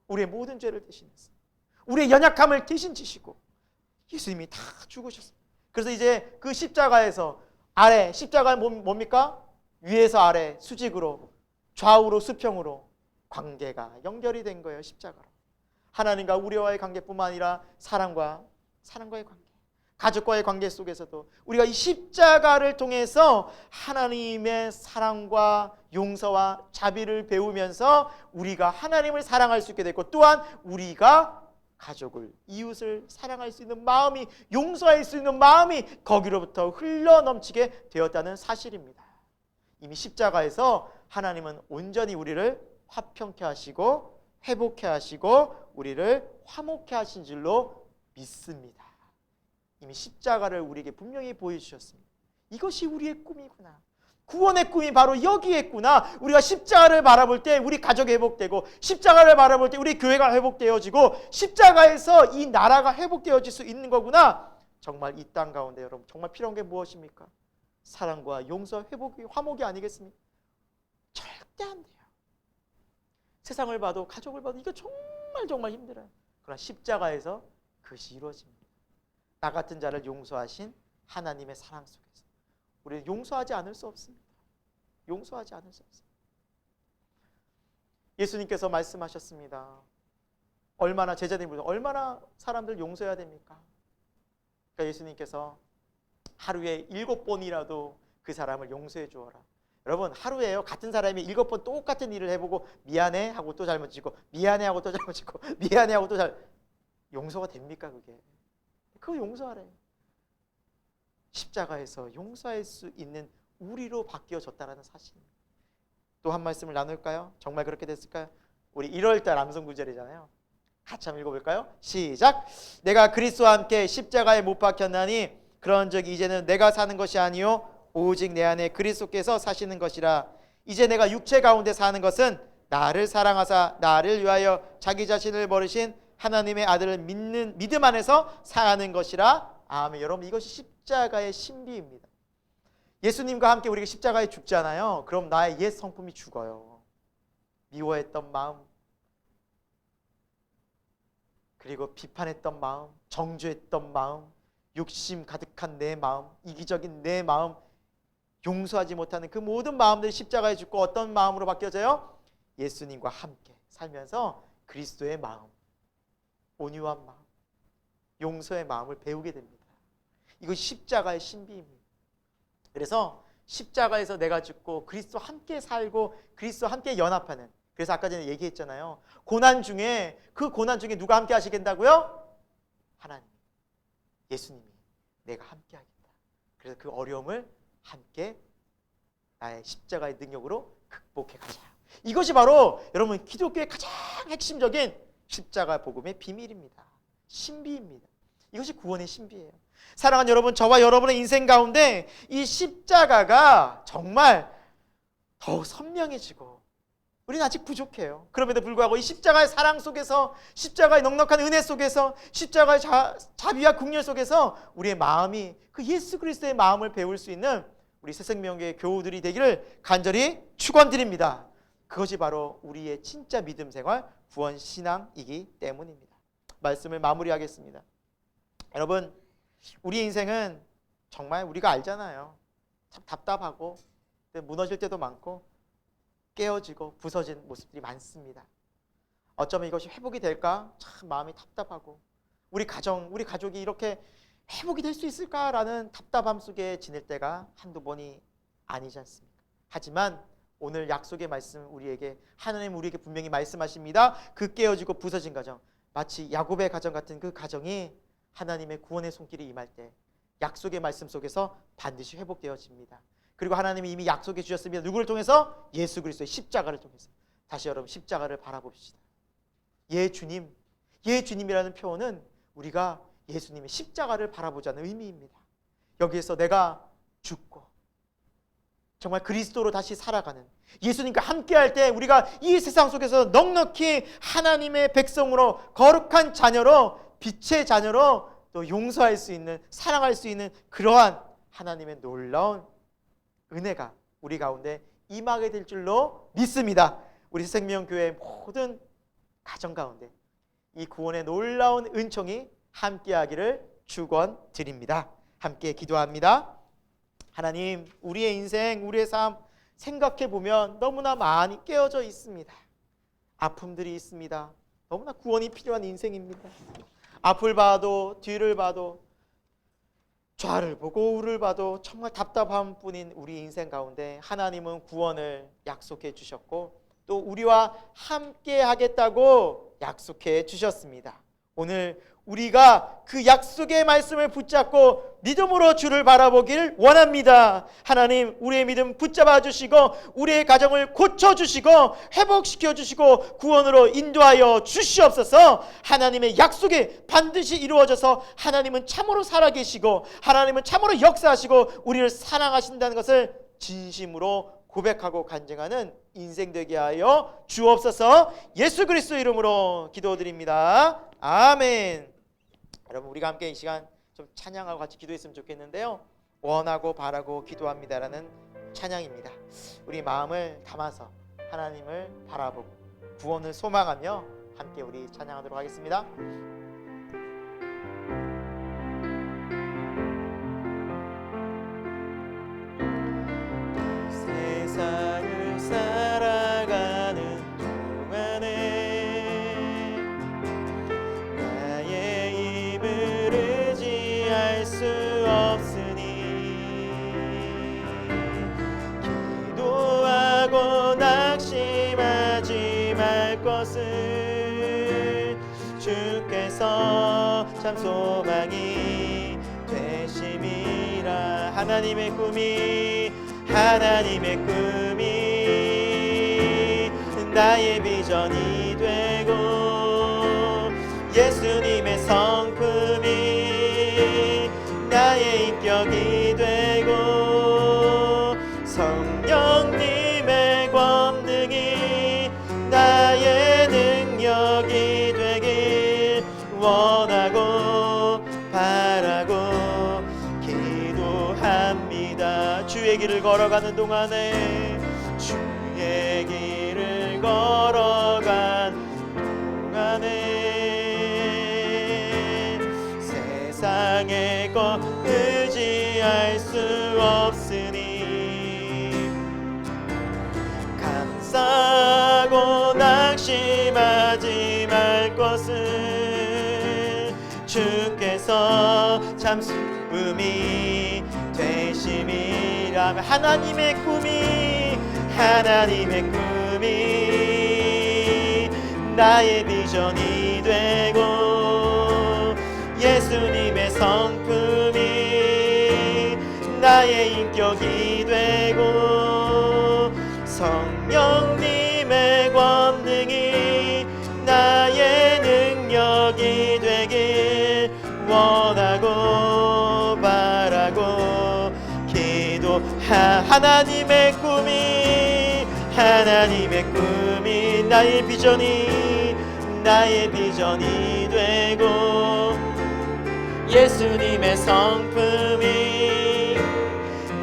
우리의 모든 죄를 대신해서 우리의 연약함을 대신 지시고 예수님이 다 죽으셨어요. 그래서 이제 그 십자가에서 아래, 십자가는 뭡니까? 위에서 아래 수직으로, 좌우로 수평으로 관계가 연결이 된 거예요. 십자가로. 하나님과 우리와의 관계뿐만 아니라 사람과의 관계, 가족과의 관계 속에서도 우리가 이 십자가를 통해서 하나님의 사랑과 용서와 자비를 배우면서 우리가 하나님을 사랑할 수 있게 됐고, 또한 우리가 가족을, 이웃을 사랑할 수 있는 마음이, 용서할 수 있는 마음이 거기로부터 흘러넘치게 되었다는 사실입니다. 이미 십자가에서 하나님은 온전히 우리를 화평케 하시고 회복케 하시고 우리를 화목케 하신 줄로 믿습니다. 이미 십자가를 우리에게 분명히 보여주셨습니다. 이것이 우리의 꿈이구나. 구원의 꿈이 바로 여기에 있구나. 우리가 십자가를 바라볼 때 우리 가족이 회복되고, 십자가를 바라볼 때 우리 교회가 회복되어지고, 십자가에서 이 나라가 회복되어질 수 있는 거구나. 정말 이 땅 가운데 여러분 정말 필요한 게 무엇입니까? 사랑과 용서, 회복이, 화목이 아니겠습니까? 절대 안 돼요. 세상을 봐도 가족을 봐도 이거 정말 힘들어요. 그러나 십자가에서 그것이 이루어집니다. 나 같은 자를 용서하신 하나님의 사랑 속에서 우리는 용서하지 않을 수 없습니다. 용서하지 않을 수 없습니다. 예수님께서 말씀하셨습니다. 얼마나 제자들이 얼마나 사람들 용서해야 됩니까? 그러니까 예수님께서 하루에 7번이라도 그 사람을 용서해 주어라. 여러분, 하루에요 같은 사람이 7번 똑같은 일을 해보고 미안해 하고 또 잘못 짓고, 미안해 하고 또 잘못 짓고, 미안해 하고 또 용서가 됩니까? 그게 그거 용서하래. 십자가에서 용서할 수 있는 우리로 바뀌어졌다는 사실입니다. 또 한 말씀을 나눌까요? 정말 그렇게 됐을까요? 우리 1월달 암송구절이잖아요. 같이 한번 읽어볼까요? 시작. 내가 그리스도와 함께 십자가에 못 박혔나니 그런즉 이제는 내가 사는 것이 아니요 오직 내 안에 그리스도께서 사시는 것이라. 이제 내가 육체 가운데 사는 것은 나를 사랑하사 나를 위하여 자기 자신을 버리신 하나님의 아들을 믿는 믿음 안에서 사는 것이라. 아멘. 여러분, 이것이 십자가의 신비입니다. 예수님과 함께 우리가 십자가에 죽잖아요. 그럼 나의 옛 성품이 죽어요. 미워했던 마음, 그리고 비판했던 마음, 정죄했던 마음, 욕심 가득한 내 마음, 이기적인 내 마음, 용서하지 못하는 그 모든 마음들이 십자가에 죽고 어떤 마음으로 바뀌어져요? 예수님과 함께 살면서 그리스도의 마음, 온유한 마음, 용서의 마음을 배우게 됩니다. 이것이 십자가의 신비입니다. 그래서 십자가에서 내가 죽고 그리스도 함께 살고 그리스도 함께 연합하는, 그래서 아까 전에 얘기했잖아요. 고난 중에, 그 고난 중에 누가 함께 하시겠다고요? 하나님, 예수님이 내가 함께 하겠다. 그래서 그 어려움을 함께 나의 십자가의 능력으로 극복해 가자. 이것이 바로 여러분 기독교의 가장 핵심적인 십자가 복음의 비밀입니다. 신비입니다. 이것이 구원의 신비예요. 사랑하는 여러분, 저와 여러분의 인생 가운데 이 십자가가 정말 더 선명해지고, 우리는 아직 부족해요. 그럼에도 불구하고 이 십자가의 사랑 속에서, 십자가의 넉넉한 은혜 속에서, 십자가의 자비와 긍휼 속에서 우리의 마음이 그 예수 그리스도의 마음을 배울 수 있는 우리 새생명교회 교우들이 되기를 간절히 축원드립니다. 그것이 바로 우리의 진짜 믿음 생활, 구원 신앙이기 때문입니다. 말씀을 마무리하겠습니다. 여러분, 우리 인생은 정말 우리가 알잖아요. 참 답답하고 무너질 때도 많고 깨어지고 부서진 모습들이 많습니다. 어쩌면 이것이 회복이 될까? 참 마음이 답답하고 우리 가족이 이렇게 회복이 될 수 있을까라는 답답함 속에 지낼 때가 한두 번이 아니지 않습니까? 하지만 오늘 약속의 말씀 하나님 우리에게 분명히 말씀하십니다. 그 깨어지고 부서진 가정, 마치 야곱의 가정 같은 그 가정이 하나님의 구원의 손길이 임할 때 약속의 말씀 속에서 반드시 회복되어집니다. 그리고 하나님이 이미 약속해 주셨습니다. 누구를 통해서? 예수 그리스도의 십자가를 통해서. 다시 여러분 십자가를 바라봅시다. 예 주님이라는 표현은 우리가 예수님의 십자가를 바라보자는 의미입니다. 여기에서 내가 죽고 정말 그리스도로 다시 살아가는 예수님과 함께할 때 우리가 이 세상 속에서 넉넉히 하나님의 백성으로 거룩한 자녀로 빛의 자녀로 또 용서할 수 있는 사랑할 수 있는 그러한 하나님의 놀라운 은혜가 우리 가운데 임하게 될 줄로 믿습니다. 우리 생명교회 모든 가정 가운데 이 구원의 놀라운 은총이 함께하기를 축원드립니다. 함께 기도합니다. 하나님, 우리의 인생, 우리의 삶 생각해 보면 너무나 많이 깨어져 있습니다. 아픔들이 있습니다. 너무나 구원이 필요한 인생입니다. 앞을 봐도 뒤를 봐도 좌를 보고 우를 봐도 정말 답답한 뿐인 우리 인생 가운데 하나님은 구원을 약속해 주셨고 또 우리와 함께 하겠다고 약속해 주셨습니다. 오늘 우리가 그 약속의 말씀을 붙잡고 믿음으로 주를 바라보길 원합니다. 하나님, 우리의 믿음 붙잡아 주시고 우리의 가정을 고쳐주시고 회복시켜 주시고 구원으로 인도하여 주시옵소서. 하나님의 약속이 반드시 이루어져서 하나님은 참으로 살아계시고 하나님은 참으로 역사하시고 우리를 사랑하신다는 것을 진심으로 고백하고 간증하는 인생 되게 하여 주옵소서. 예수 그리스도 이름으로 기도드립니다. 아멘. 여러분, 우리가 함께 이 시간 좀 찬양하고 같이 기도했으면 좋겠는데요. 원하고 바라고 기도합니다라는 찬양입니다. 우리 마음을 담아서 하나님을 바라보고 구원을 소망하며 함께 우리 찬양하도록 하겠습니다. 세상을 살아가는 동안에 나의 힘을 의지할 수 없으니 기도하고 낙심하지 말 것을 주께서 참 소망이 되심이라. 하나님의 꿈이 나의 비전이 되고 예수님의 성품이 나의 인격이 되고 성령님의 권능이 나의 능력이 되길 원하고 바라고 기도합니다. 주의 길을 걸어가는 동안에 주의 길을 걸어간 동안에 세상의 것 의지할 수 없으니 감싸고 낙심하지 말 것을 주께서 참 숨이 되심이라면 하나님의 꿈이 나의 비전이 되고 예수님의 성품이 나의 인격이 되고 성령님의 권능이 나의 능력이 되길 원하고 바라고 하나님의 꿈이 나의 비전이 되고 예수님의 성품이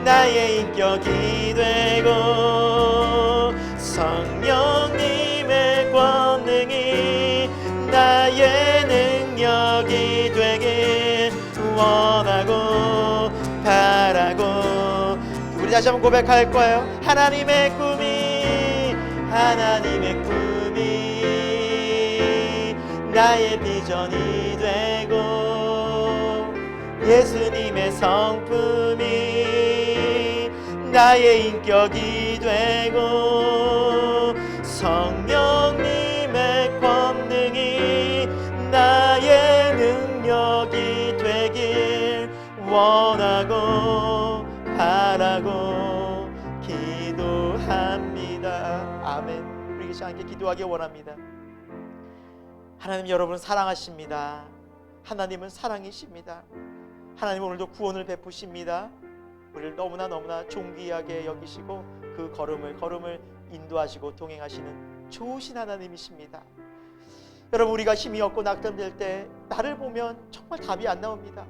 나의 인격이 되고 성령님의 권능이 나의 능력이 되길 원하고 바라고. 우리 다시 한번 고백할 거예요. 하나님의 꿈이 나의 비전이 되고 예수님의 성품이 나의 인격이 되고 성령님의 권능이 나의 능력이 되길 원하고 바라고 기도합니다. 아멘. 우리 계시 함께 기도하기 원합니다. 하나님, 여러분을 사랑하십니다. 하나님은 사랑이십니다. 하나님, 오늘도 구원을 베푸십니다. 우리를 너무나 존귀하게 여기시고 그 걸음을 인도하시고 동행하시는 좋으신 하나님이십니다. 여러분, 우리가 힘이 없고 낙담될 때 나를 보면 정말 답이 안 나옵니다.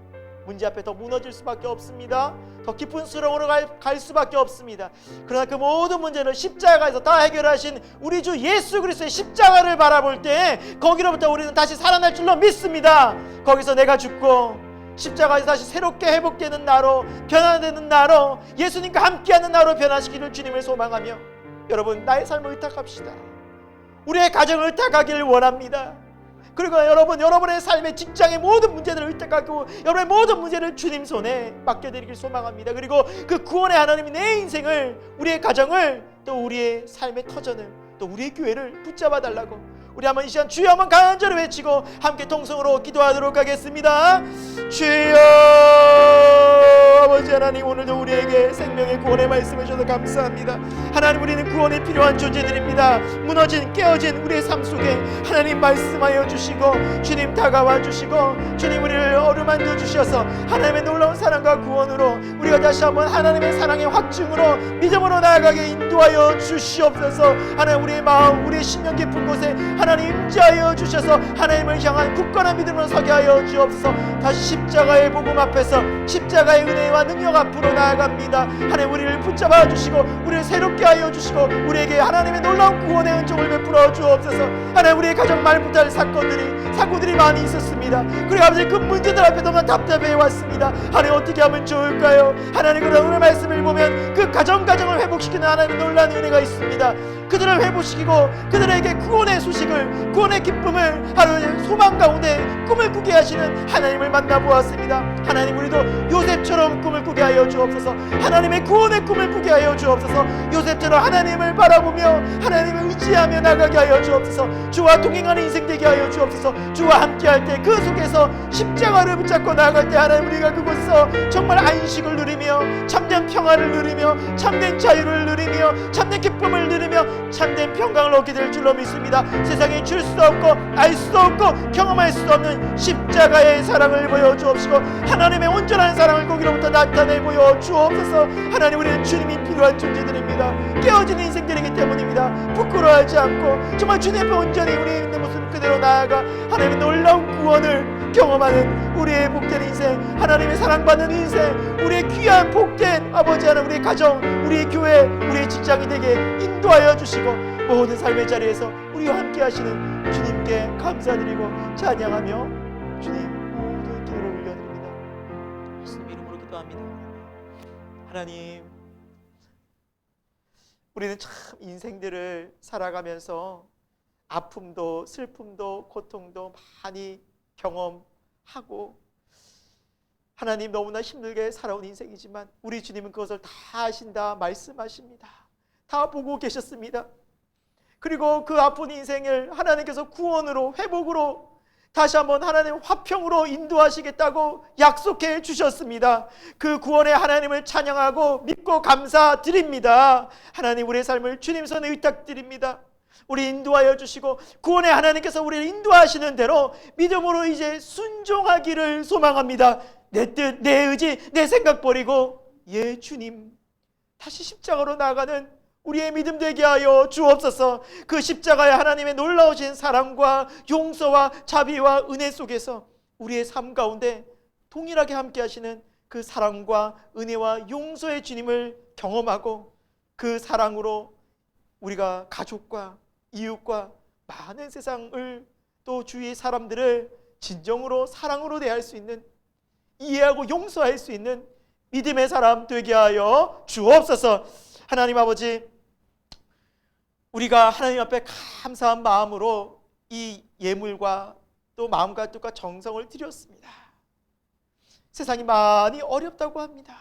문제 앞에 더 무너질 수밖에 없습니다. 더 깊은 수렁으로 갈 수밖에 없습니다. 그러나 그 모든 문제를 십자가에서 다 해결하신 우리 주 예수 그리스도의 십자가를 바라볼 때 거기로부터 우리는 다시 살아날 줄로 믿습니다. 거기서 내가 죽고 십자가에서 다시 새롭게 회복되는 나로, 변화되는 나로, 예수님과 함께하는 나로 변화시키는 주님을 소망하며 여러분, 나의 삶을 의탁합시다. 우리의 가정을 의탁하기를 원합니다. 그리고 여러분, 여러분의 삶의 직장의 모든 문제들을 의탁하고 여러분의 모든 문제를 주님 손에 맡겨드리길 소망합니다. 그리고 그 구원의 하나님이 내 인생을, 우리의 가정을, 또 우리의 삶의 터전을, 또 우리의 교회를 붙잡아 달라고 우리 한번 이 시간 주여 한번 간절히 외치고 함께 통성으로 기도하도록 하겠습니다. 주여, 아버지 하나님, 오늘도 우리에게 생명의 구원의 말씀을 주셔서 감사합니다. 하나님, 우리는 구원에 필요한 존재들입니다. 무너진 깨어진 우리의 삶 속에 하나님 말씀하여 주시고 주님 다가와 주시고 주님 우리를 어루만져 주셔서 하나님의 놀라운 사랑과 구원으로 우리가 다시 한번 하나님의 사랑의 확증으로 믿음으로 나아가게 인도하여 주시옵소서. 하나님, 우리의 마음, 우리의 심령 깊은 곳에 하나님 임재하여 주셔서 하나님을 향한 굳건한 믿음으로 서게 하여 주옵소서. 다시 십자가의 복음 앞에서 십자가의 은혜와 능력 앞으로 나아갑니다. 하나님, 우리를 붙잡아 주시고 우리를 새롭게 하여 주시고 우리에게 하나님의 놀라운 구원의 은총을 베풀어 주옵소서. 하나님, 우리의 가정 말못할 사고들이 많이 있었습니다. 그리고 아버지, 그 문제들 앞에 너무나 답답해 왔습니다. 하나님, 어떻게 하면 좋을까요? 하나님, 그런 오늘 말씀을 보면 그 가정을 회복시키는 하나님의 놀라운 은혜가 있습니다. 그들을 회복시키고 그들에게 구원의 소식을, 구원의 기쁨을, 하루의 소망 가운데 꿈을 꾸게 하시는 하나님을 만나보았습니다. 하나님, 우리도 요셉처럼 꿈을 꾸게 하여 주옵소서. 하나님의 구원의 꿈을 꾸게 하여 주옵소서. 요셉처럼 하나님을 바라보며 하나님을 의지하며 나가게 하여 주옵소서. 주와 동행하는 인생 되게 하여 주옵소서. 주와 함께할 때 그 속에서 십자가를 붙잡고 나아갈 때 하나님, 우리가 그곳에서 정말 안식을 누리며 참된 평화를 누리며 참된 자유를 누리며 참된 기쁨을 누리며 참된 평강을 얻게 될 줄로 믿습니다. 세상에 줄 수 없고 알 수 없고 경험할 수 없는 십자가의 사랑을 보여주옵시고 하나님의 온전한 사랑을 거기로부터 나타내 보여주옵소서. 하나님, 우리는 주님이 필요한 존재들입니다. 깨어진 인생들이기 때문입니다. 부끄러워하지 않고 정말 주님 앞에 온전히 우리의 있는 모습 그대로 나아가 하나님의 놀라운 구원을 경험하는 우리의 복된 인생, 하나님의 사랑받는 인생, 우리의 귀한 복된 아버지 하나님, 우리의 가정, 우리의 교회, 우리의 직장이 되게 인도하여 주시고 모든 삶의 자리에서 우리와 함께 하시는 주님께 감사드리고 찬양하며 주님 모든 기도를 올려드립니다. 예수님 이름으로 기도합니다. 하나님, 우리는 참 인생들을 살아가면서 아픔도 슬픔도 고통도 많이 경험하고 하나님, 너무나 힘들게 살아온 인생이지만 우리 주님은 그것을 다 아신다 말씀하십니다. 다 보고 계셨습니다. 그리고 그 아픈 인생을 하나님께서 구원으로, 회복으로 다시 한번 하나님 화평으로 인도하시겠다고 약속해 주셨습니다. 그 구원의 하나님을 찬양하고 믿고 감사드립니다. 하나님, 우리의 삶을 주님 손에 의탁드립니다. 우리 인도하여 주시고 구원의 하나님께서 우리를 인도하시는 대로 믿음으로 이제 순종하기를 소망합니다. 내 뜻, 내 의지, 내 생각 버리고 예 주님, 다시 십자가로 나아가는 우리의 믿음 되게 하여 주옵소서. 그 십자가의 하나님의 놀라우신 사랑과 용서와 자비와 은혜 속에서 우리의 삶 가운데 동일하게 함께 하시는 그 사랑과 은혜와 용서의 주님을 경험하고 그 사랑으로 우리가 가족과 이웃과 많은 세상을 또 주위의 사람들을 진정으로 사랑으로 대할 수 있는, 이해하고 용서할 수 있는 믿음의 사람 되게 하여 주옵소서. 하나님 아버지, 우리가 하나님 앞에 감사한 마음으로 이 예물과 또 마음과 뜻과 정성을 드렸습니다. 세상이 많이 어렵다고 합니다.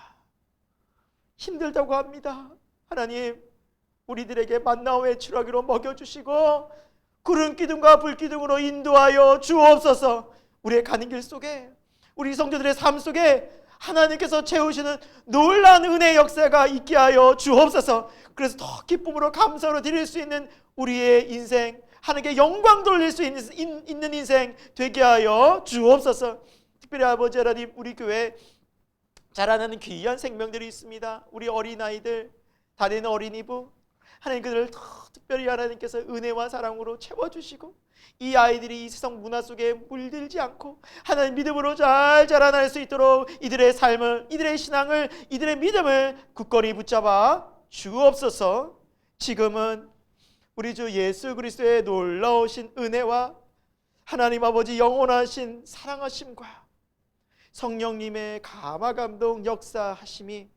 힘들다고 합니다. 하나님, 우리들에게 만나와 외출하기로 먹여주시고 구름 기둥과 불 기둥으로 인도하여 주옵소서. 우리의 가는 길 속에, 우리 성도들의 삶 속에 하나님께서 채우시는 놀라운 은혜의 역사가 있게 하여 주옵소서. 그래서 더 기쁨으로 감사로 드릴 수 있는 우리의 인생, 하나님께 영광 돌릴 수 있는 인생 되게 하여 주옵소서. 특별히 아버지 하나님, 우리 교회에 자라나는 귀한 생명들이 있습니다. 우리 어린아이들, 다니는 어린이부, 하나님 그들을 더 특별히 하나님께서 은혜와 사랑으로 채워주시고 이 아이들이 이 세상 문화 속에 물들지 않고 하나님 믿음으로 잘 자라날 수 있도록 이들의 삶을, 이들의 신앙을, 이들의 믿음을 굳건히 붙잡아 주옵소서. 지금은 우리 주 예수 그리스도의 놀라우신 은혜와 하나님 아버지 영원하신 사랑하심과 성령님의 감화 감동 역사하심이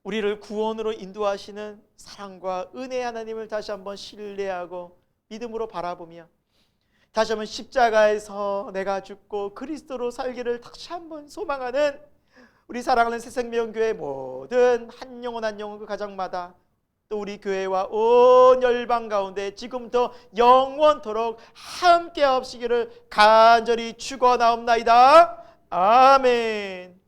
우리를 구원으로 인도하시는 사랑과 은혜 하나님을 다시 한번 신뢰하고 믿음으로 바라보며 다시 한번 십자가에서 내가 죽고 그리스도로 살기를 다시 한번 소망하는 우리 사랑하는 새생명교회 모든 한 영혼 한 영혼 그 가정마다 또 우리 교회와 온 열방 가운데 지금부터 영원토록 함께 하시기를 간절히 축원하옵나이다. 아멘.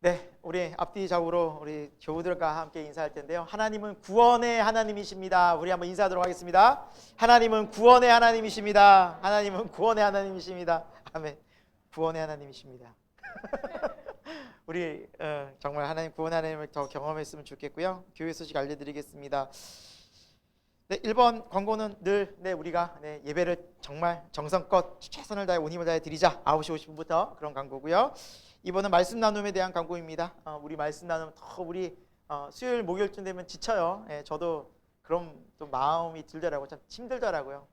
네, 우리 앞뒤 좌우로 우리 교우들과 함께 인사할 텐데요. 하나님은 구원의 하나님이십니다. 우리 한번 인사하도록 하겠습니다. 하나님은 구원의 하나님이십니다. 하나님은 구원의 하나님이십니다. 아멘. 구원의 하나님이십니다. 우리 정말 하나님 구원의 하나님을 더 경험했으면 좋겠고요. 교회 소식 알려드리겠습니다. 네, 1번 광고는 늘 우리가 예배를 정말 정성껏 최선을 다해 온 힘을 다해 드리자. 9시 50분부터 그런 광고고요. 이번은 말씀 나눔에 대한 광고입니다. 우리 말씀 나눔 더 우리 수요일 목요일쯤 되면 지쳐요. 저도 그럼 또 마음이 들더라고요. 참 힘들더라고요.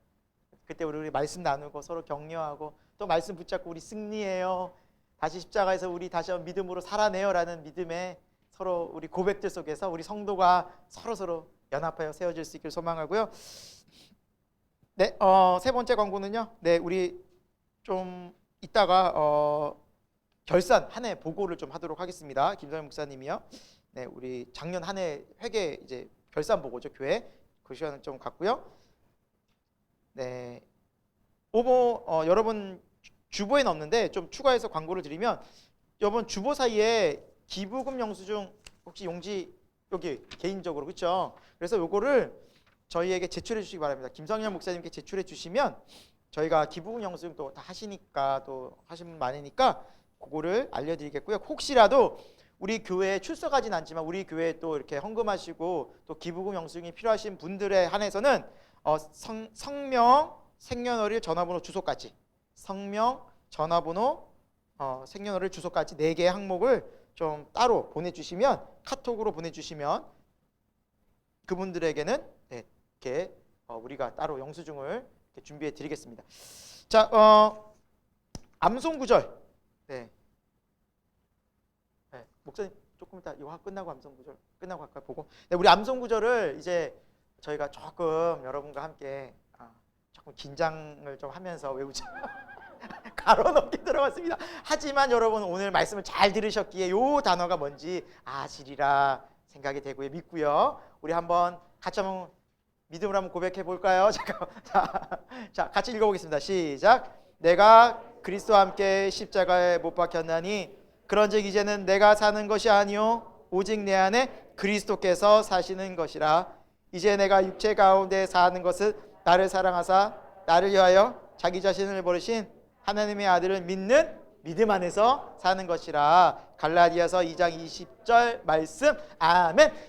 그때 우리 말씀 나누고 서로 격려하고 또 말씀 붙잡고 우리 승리해요. 다시 십자가에서 우리 다시 한번 믿음으로 살아내요라는 믿음에 서로 우리 고백들 속에서 우리 성도가 서로 연합하여 세워질 수 있기를 소망하고요. 네, 세 번째 광고는요. 네, 우리 좀 이따가 결산 한 해 보고를 좀 하도록 하겠습니다. 김성현 목사님이요. 네, 우리 작년 한 해 회계 이제 결산 보고죠, 교회. 그 시간을 좀 갖고요. 네, 여러분 주보에 넣었는데 좀 추가해서 광고를 드리면 여러분 주보 사이에 기부금 영수증 혹시 용지 여기 개인적으로 그렇죠? 그래서 요거를 저희에게 제출해 주시기 바랍니다. 김성현 목사님께 제출해 주시면 저희가 기부금 영수증 또 다 하시니까 또 하신 분 많으니까 그거를 알려드리겠고요. 혹시라도 우리 교회에 출석하진 않지만 우리 교회에 또 이렇게 헌금하시고 또 기부금 영수증이 필요하신 분들에 한해서는 성명, 생년월일, 전화번호, 주소까지 성명, 전화번호, 생년월일, 주소까지 4개의 항목을 좀 따로 보내주시면 카톡으로 보내주시면 그분들에게는 이렇게 우리가 따로 영수증을 이렇게 준비해 드리겠습니다. 자, 암송구절. 네, 목사님 조금 이따 이거 끝나고 암송구절 끝나고 할까요? 보고. 네, 우리 암송구절을 이제 저희가 조금 여러분과 함께 조금 긴장을 좀 하면서 외우자. 가로넘게 들어갔습니다. 하지만 여러분 오늘 말씀을 잘 들으셨기에 요 단어가 뭔지 아시리라 생각이 되고요. 믿고요. 우리 한번 같이 한번 믿음으로 한번 고백해 볼까요? 잠깐. 자, 같이 읽어보겠습니다. 시작. 내가 그리스도와 함께 십자가에 못 박혔나니 그런즉 이제는 내가 사는 것이 아니요 오직 내 안에 그리스도께서 사시는 것이라. 이제 내가 육체 가운데 사는 것은 나를 사랑하사 나를 위하여 자기 자신을 버리신 하나님의 아들을 믿는 믿음 안에서 사는 것이라. 갈라디아서 2장 20절 말씀. 아멘.